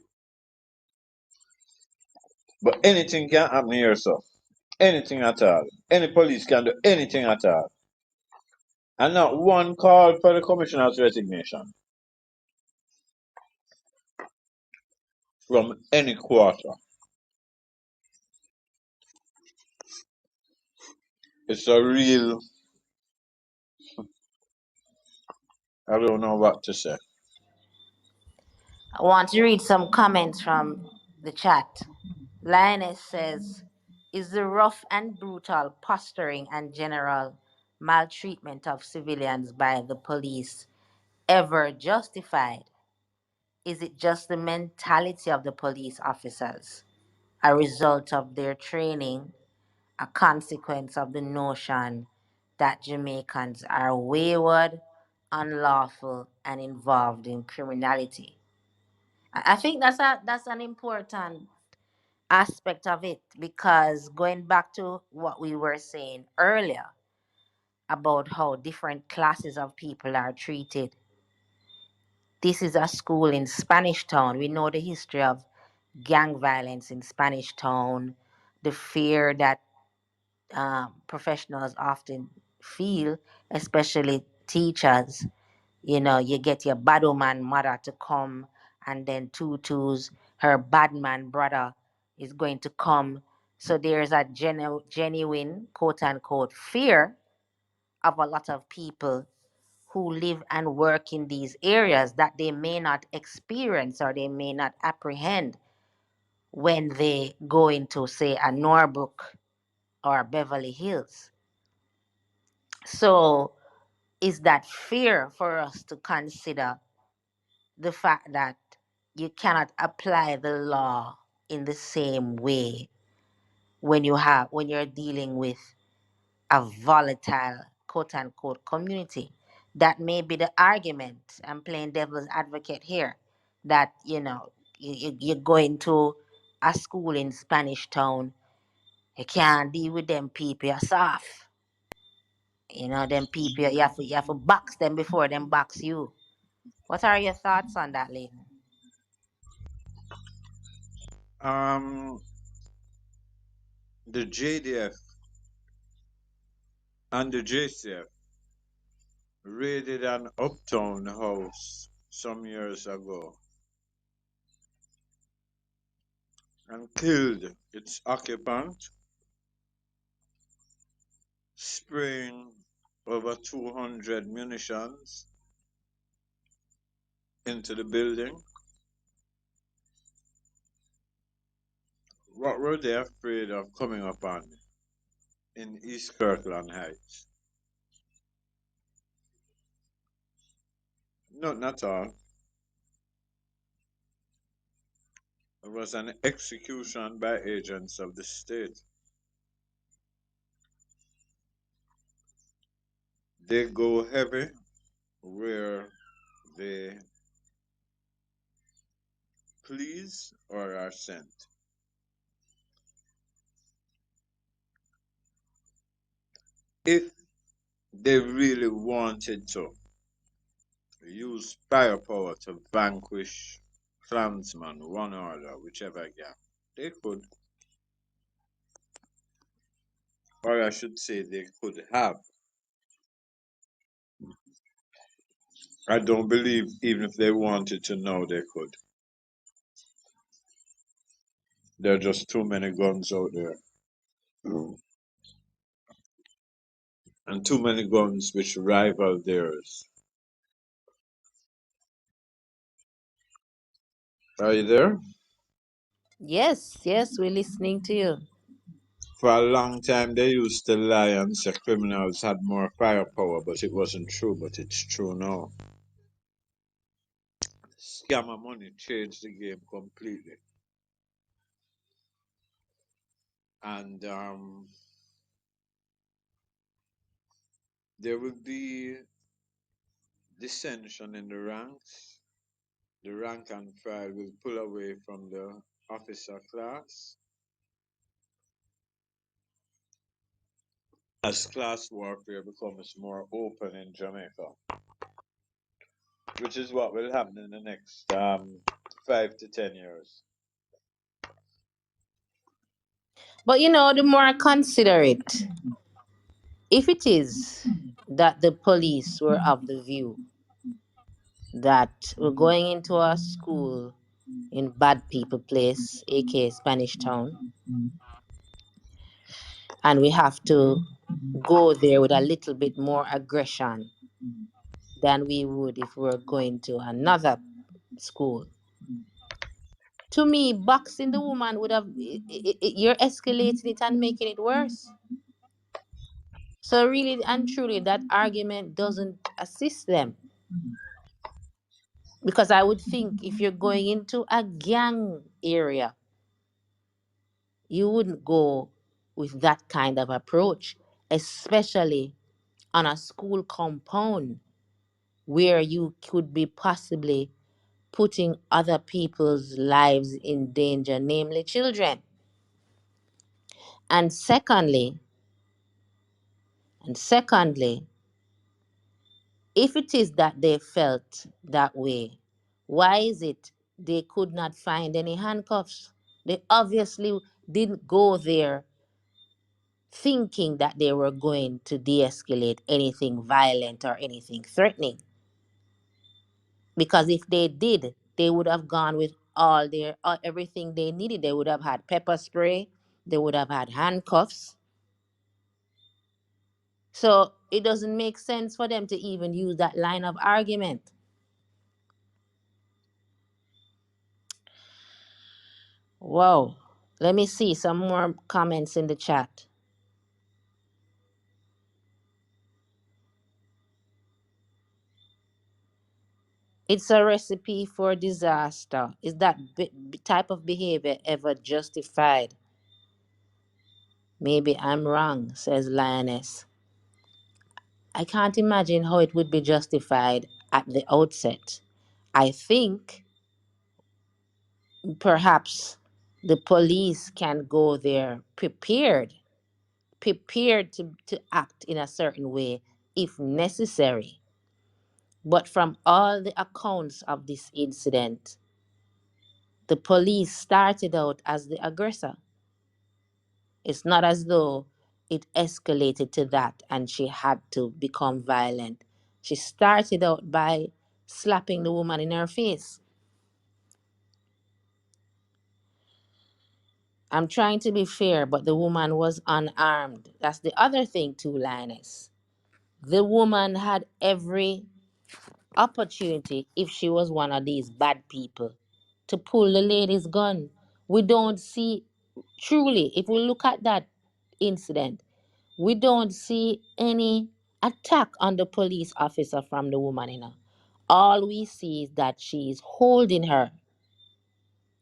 But anything can happen here, so anything at all. Any police can do anything at all. And not one call for the commissioner's resignation from any quarter. It's a real, I don't know what to say. I want to read some comments from the chat. Lioness says, is the rough and brutal posturing and general maltreatment of civilians by the police ever justified? Is it just the mentality of the police officers, a result of their training, a consequence of the notion that Jamaicans are wayward, unlawful, and involved in criminality? I think that's an important aspect of it, because going back to what we were saying earlier about how different classes of people are treated. This is a school in Spanish Town. We know the history of gang violence in Spanish Town, the fear that professionals often feel, especially teachers. You get your bad man mother to come, and then Tutu's, her bad man brother is going to come. So there's a genuine, quote unquote, fear of a lot of people who live and work in these areas that they may not experience or they may not apprehend when they go into, say, a Norbrook or Beverly Hills. So, is that fear for us to consider the fact that you cannot apply the law in the same way when you're dealing with a volatile, quote unquote, community? That may be the argument. I'm playing devil's advocate here, that you go into a school in Spanish Town, you can't deal with them people, you're soft. Them people, you have to box them before them box you. What are your thoughts on that, Leighton? Um, The JDF and the JCF raided an uptown house some years ago and killed its occupant, spraying over 200 munitions into the building. What were they afraid of coming upon in East Kirkland Heights? Not at all. It was an execution by agents of the state. They go heavy where they please or are sent. If they really wanted to use firepower to vanquish Klansman, one order, whichever gang, they could, or I should say, they could have. I don't believe even if they wanted to know they could. There are just too many guns out there. And too many guns which rival theirs. Are you there? Yes, yes, we're listening to you. For a long time, they used to lie and say criminals had more firepower, but it wasn't true, but it's true now. Scammer money changed the game completely. And there will be dissension in the ranks. The rank and file will pull away from the officer class as class warfare becomes more open in Jamaica, which is what will happen in the next 5 to 10 years. But the more I consider it, if it is that the police were of the view that we're going into a school in Bad People Place, aka Spanish Town, and we have to go there with a little bit more aggression than we would if we were going to another school. To me, boxing the woman would have you're escalating it and making it worse. So really and truly, that argument doesn't assist them because I would think if you're going into a gang area, you wouldn't go with that kind of approach, especially on a school compound where you could be possibly putting other people's lives in danger, namely children. And secondly, and secondly, if it is that they felt that way, why is it they could not find any handcuffs? They obviously didn't go there thinking that they were going to de escalate anything violent or anything threatening. Because if they did, they would have gone with all their everything they needed. They would have had pepper spray, they would have had handcuffs. So it doesn't make sense for them to even use that line of argument. Whoa. Let me see some more comments in the chat. It's a recipe for disaster. Is that type of behavior ever justified? Maybe I'm wrong, says Lioness. I can't imagine how it would be justified at the outset. I think perhaps the police can go there prepared to act in a certain way if necessary. But from all the accounts of this incident, the police started out as the aggressor. It's not as though it escalated to that and she had to become violent. She started out by slapping the woman in her face. I'm trying to be fair, but the woman was unarmed. That's the other thing, too, Linus. The woman had every opportunity, if she was one of these bad people, to pull the lady's gun. We don't see, truly, if we look at that incident, we don't see any attack on the police officer from the woman, All we see is that she's holding her.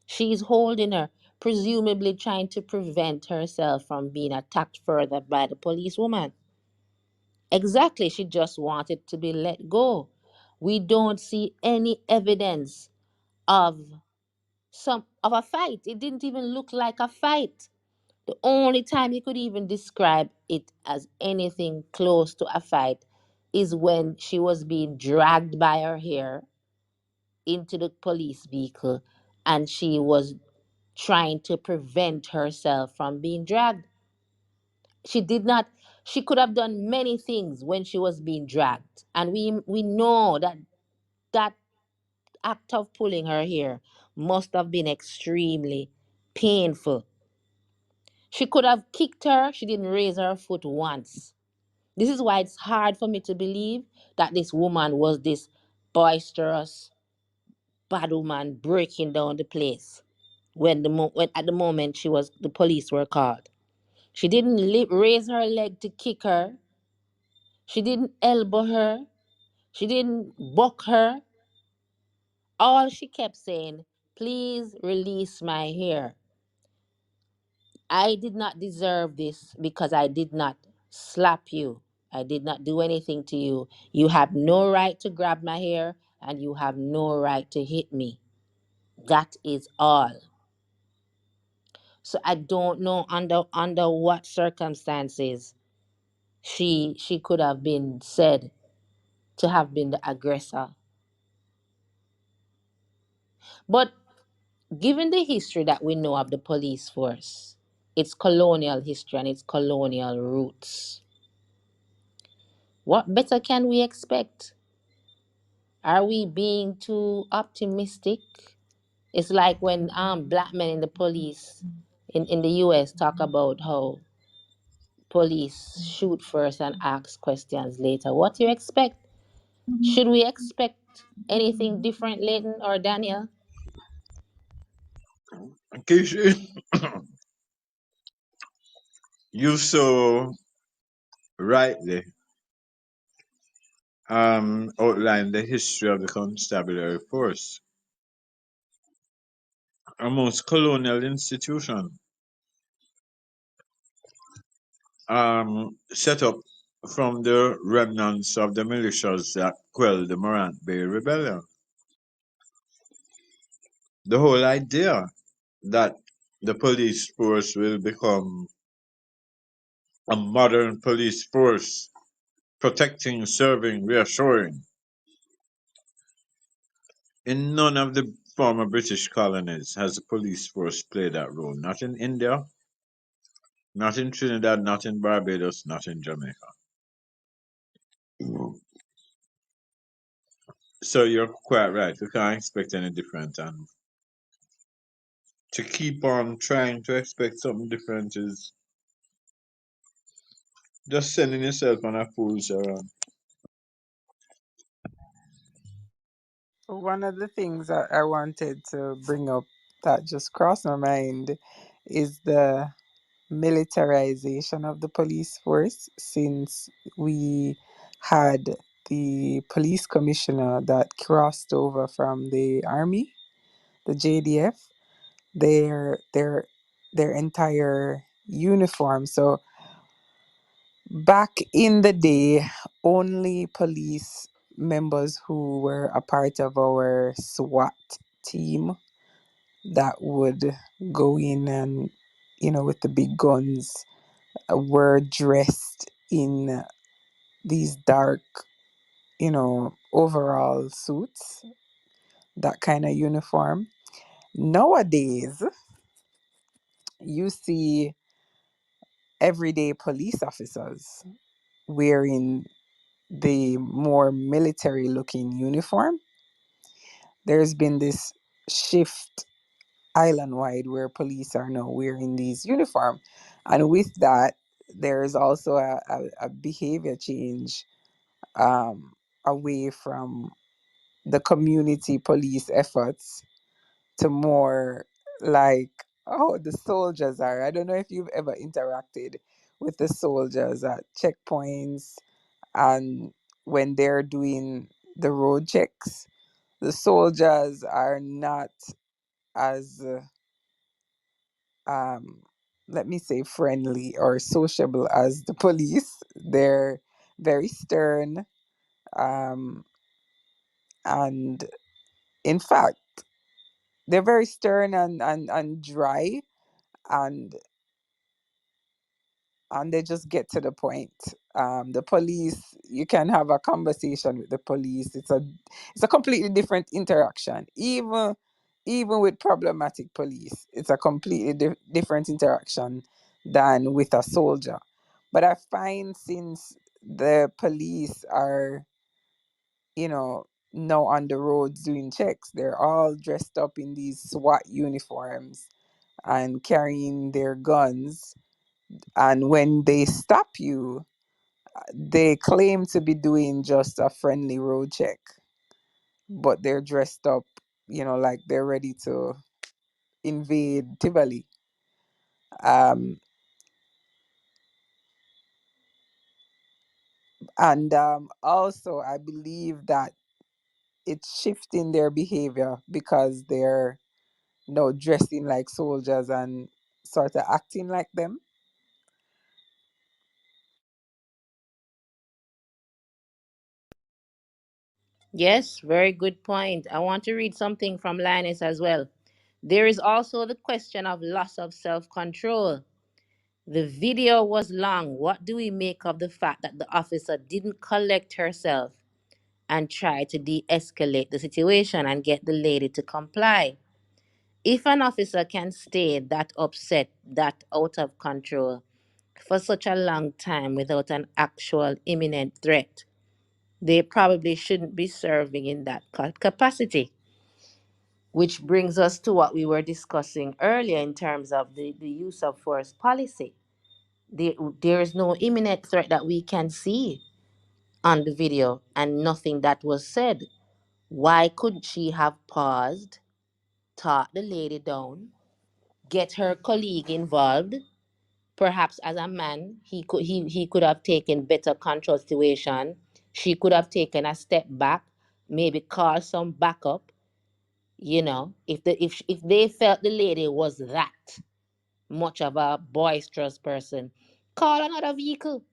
She's holding her, presumably trying to prevent herself from being attacked further by the policewoman. Exactly, she just wanted to be let go. We don't see any evidence of a fight. It didn't even look like a fight. The only time you could even describe it as anything close to a fight is when she was being dragged by her hair into the police vehicle and she was trying to prevent herself from being dragged. She did not, she could have done many things when she was being dragged. And we know that that act of pulling her hair must have been extremely painful. She could have kicked her, she didn't raise her foot once. This is why it's hard for me to believe that this woman was this boisterous, bad woman breaking down the place when at the moment the police were called. She didn't raise her leg to kick her. She didn't elbow her. She didn't buck her. All she kept saying, please release my hair. I did not deserve this because I did not slap you. I did not do anything to you. You have no right to grab my hair and you have no right to hit me. That is all. So I don't know under what circumstances she could have been said to have been the aggressor. But given the history that we know of the police force, its colonial history and its colonial roots, what better can we expect? Are we being too optimistic? It's like when black men in the police in the US talk about how police shoot first and ask questions later. What do you expect? Should we expect anything different, Leighton or Daniel? Kishi, you so rightly outlined the history of the Constabulary Force, a most colonial institution set up from the remnants of the militias that quelled the Morant Bay Rebellion. The whole idea that the police force will become a modern police force, protecting, serving, reassuring. In none of the former British colonies has the police force played that role. Not in India, not in Trinidad, not in Barbados, not in Jamaica. So you're quite right. We can't expect any different. And to keep on trying to expect something different is just sending yourself on a fool's errand. One of the things that I wanted to bring up that just crossed my mind is the militarization of the police force, since we had the police commissioner that crossed over from the army, the JDF, their entire uniform. So back in the day, only police members who were a part of our SWAT team that would go in and, with the big guns, were dressed in these dark, overall suits, that kind of uniform. Nowadays, you see everyday police officers wearing the more military looking uniform. There's been this shift island wide where police are now wearing these uniform, and with that there is also a behavior change, um, away from the community police efforts to more like oh the soldiers are. I don't know if you've ever interacted with the soldiers at checkpoints, and when they're doing the road checks, the soldiers are not as um let me say friendly or sociable as the police. They're very stern, um and in fact they're very stern and dry, and they just get to the point. The police, you can have a conversation with the police. It's a completely different interaction. Even with problematic police, it's a completely different interaction than with a soldier. But I find since the police are, now on the roads doing checks, they're all dressed up in these SWAT uniforms and carrying their guns. And when they stop you, they claim to be doing just a friendly road check, but they're dressed up, like they're ready to invade Tivoli. Um, and also, I believe that it's shifting their behavior because they're now dressing like soldiers and sort of acting like them. Yes, very good point. I want to read something from Linus as well. There is also the question of loss of self control. The video was long. What do we make of the fact that the officer didn't collect herself and try to de escalate the situation and get the lady to comply? If an officer can stay that upset, that out of control for such a long time without an actual imminent threat, they probably shouldn't be serving in that capacity. Which brings us to what we were discussing earlier in terms of the use of force policy. There, there is no imminent threat that we can see on the video and nothing that was said. Why couldn't she have paused, talked the lady down, get her colleague involved? Perhaps as a man, he could have taken better control situation. She could have taken a step back, maybe call some backup. If they felt the lady was that much of a boisterous person, call another vehicle.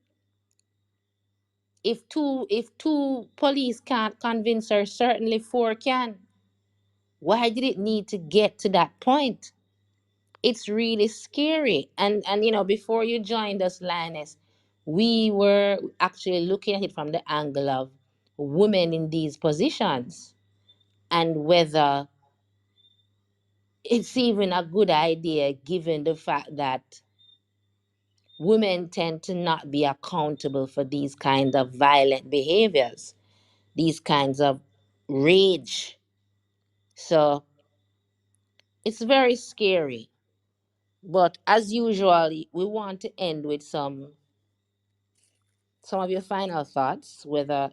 If two police can't convince her, certainly four can. Why did it need to get to that point? It's really scary. And before you joined us, Linus, we were actually looking at it from the angle of women in these positions and whether it's even a good idea given the fact that women tend to not be accountable for these kinds of violent behaviors, these kinds of rage. So it's very scary. But as usual, we want to end with some of your final thoughts, whether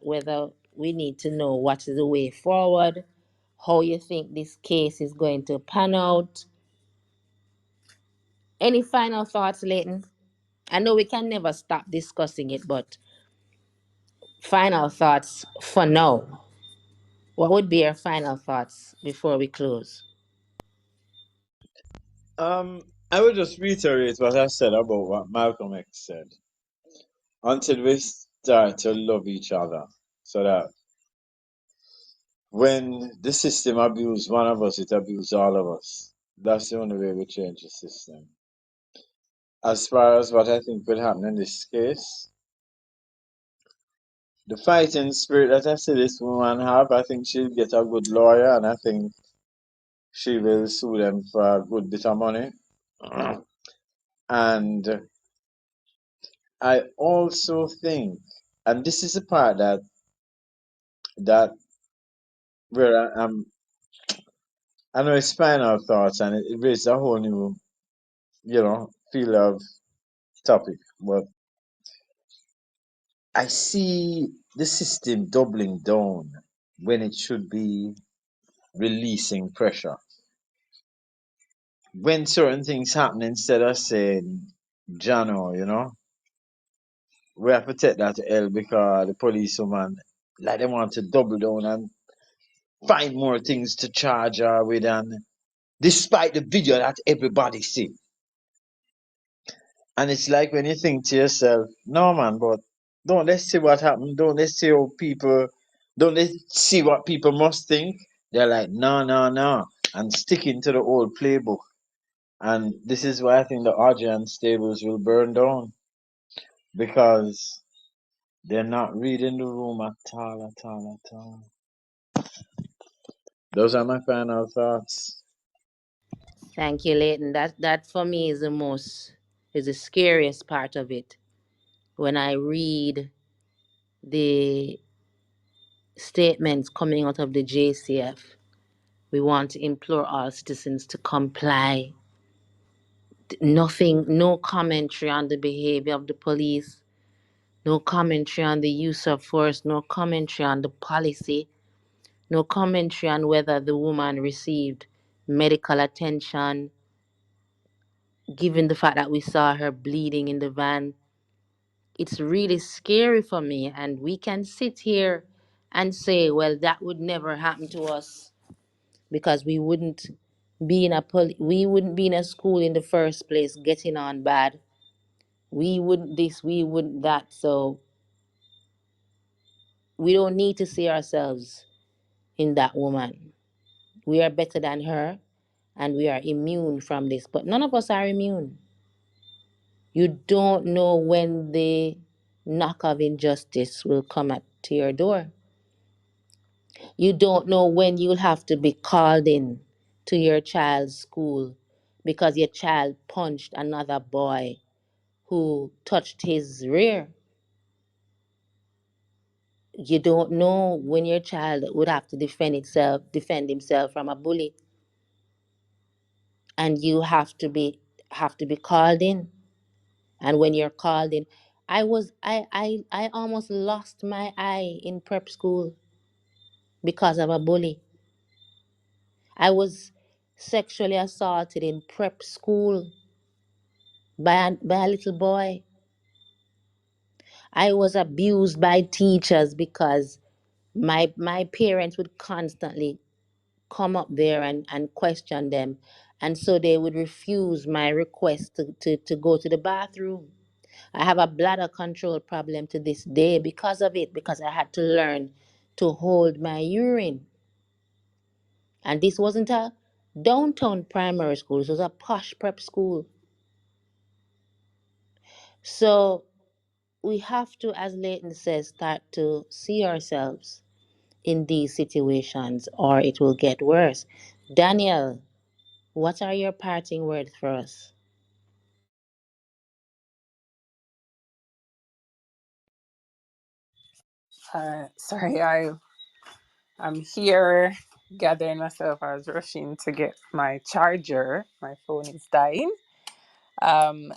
we need to know what is the way forward, how you think this case is going to pan out. Any final thoughts, Leighton? I know we can never stop discussing it, but final thoughts for now. What would be your final thoughts before we close? I will just reiterate what I said about what Malcolm X said. Until we start to love each other, so that when the system abuse one of us, it abuse all of us. That's the only way we change the system. As far as what I think will happen in this case, the fighting spirit that I see this woman have, I think she'll get a good lawyer, and I think she will sue them for a good bit of money. And I also think, and this is the part that where I know it's final thoughts, and it raises a whole new, field of topic. But I see the system doubling down when it should be releasing pressure. When certain things happen, instead of saying, Jano, we have to take that to L because the policewoman, like, they want to double down and find more things to charge her with, and despite the video that everybody see. And it's like when you think to yourself, no man, but don't let's see what happened. Don't let's see what people must think. They're like, no, no, no. And sticking to the old playbook. And this is why I think the Augean stables will burn down. Because they're not reading the room at all, at all, at all. Those are my final thoughts. Thank you, Leighton. That for me is the scariest part of it. When I read the statements coming out of the JCF, we want to implore all citizens to comply. Nothing, no commentary on the behavior of the police, no commentary on the use of force, no commentary on the policy, no commentary on whether the woman received medical attention, given the fact that we saw her bleeding in the van. It's really scary for me. And we can sit here and say, well, that would never happen to us because we wouldn't be in a school in the first place getting on bad. We wouldn't this, we wouldn't that. So we don't need to see ourselves in that woman. We are better than her and we are immune from this. But none of us are immune. You don't know when the knock of injustice will come to your door. You don't know when you'll have to be called in to your child's school because your child punched another boy who touched his rear. You don't know when your child would have to defend himself from a bully, and you have to be called in. And when you're called in, I almost lost my eye in prep school because of a bully. I was sexually assaulted in prep school by a little boy. I was abused by teachers because my parents would constantly come up there and question them. And so they would refuse my request to go to the bathroom. I have a bladder control problem to this day because of it, because I had to learn to hold my urine. And this wasn't a downtown primary school, this was a posh prep school. So we have to, as Leighton says, start to see ourselves in these situations or it will get worse. Daniel, what are your parting words for us? Sorry, I'm here gathering myself. I was rushing to get my charger. My phone is dying. Um,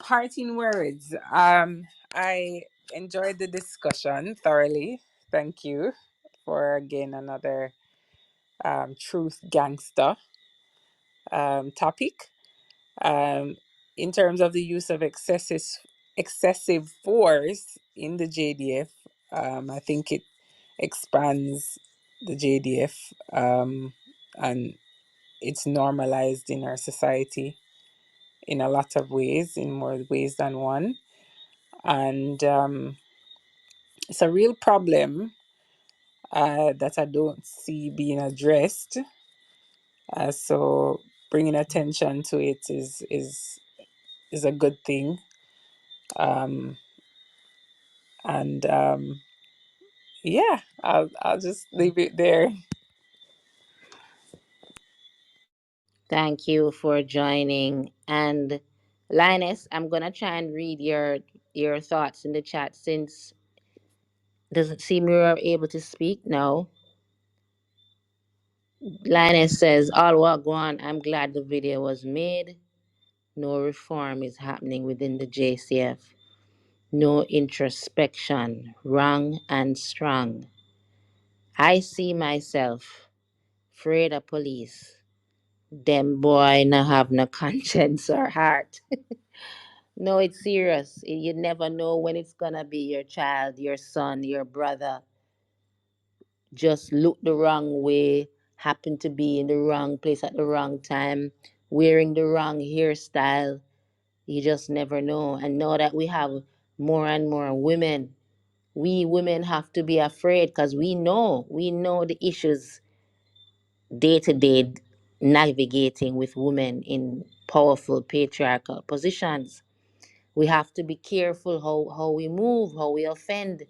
Parting words. I enjoyed the discussion thoroughly. Thank you for again another truth gangster topic. Um, in terms of the use of excessive force in the JDF, I think it expands the JDF, and it's normalized in our society in a lot of ways, in more ways than one. And it's a real problem that I don't see being addressed. So bringing attention to it is a good thing. Um, and yeah, I'll just leave it there. Thank you for joining. And Linus, I'm gonna try and read your thoughts in the chat since doesn't seem you are able to speak. No. Linus says, all what go on. I'm glad the video was made. No reform is happening within the JCF. No introspection. Wrong and strong. I see myself afraid of police. Them boy no have no conscience or heart. No, it's serious. You never know when it's gonna be your child, your son, your brother. Just look the wrong way, happen to be in the wrong place at the wrong time, wearing the wrong hairstyle. You just never know. And now that we have more and more women, we women have to be afraid because we know the issues day to day navigating with women in powerful patriarchal positions. We have to be careful how we move, how we offend,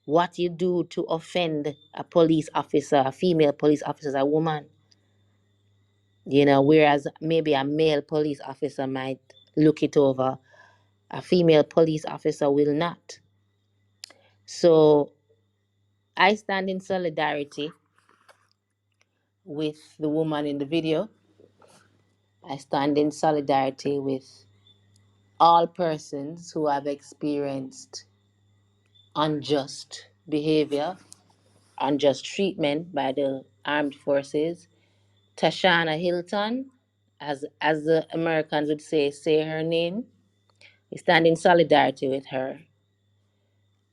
what you do to offend a police officer, a female police officer, a woman. Whereas maybe a male police officer might look it over, a female police officer will not. So I stand in solidarity with the woman in the video. I stand in solidarity with all persons who have experienced unjust behavior, unjust treatment by the armed forces. Tashana Hilton, as the Americans would say her name. We stand in solidarity with her,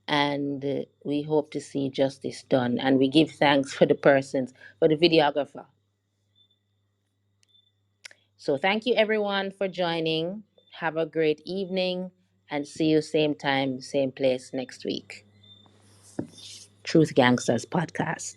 and we hope to see justice done. And we give thanks for the persons, for the videographer. So thank you everyone for joining. Have a great evening, and see you same time, same place next week. Truth Gangsters Podcast.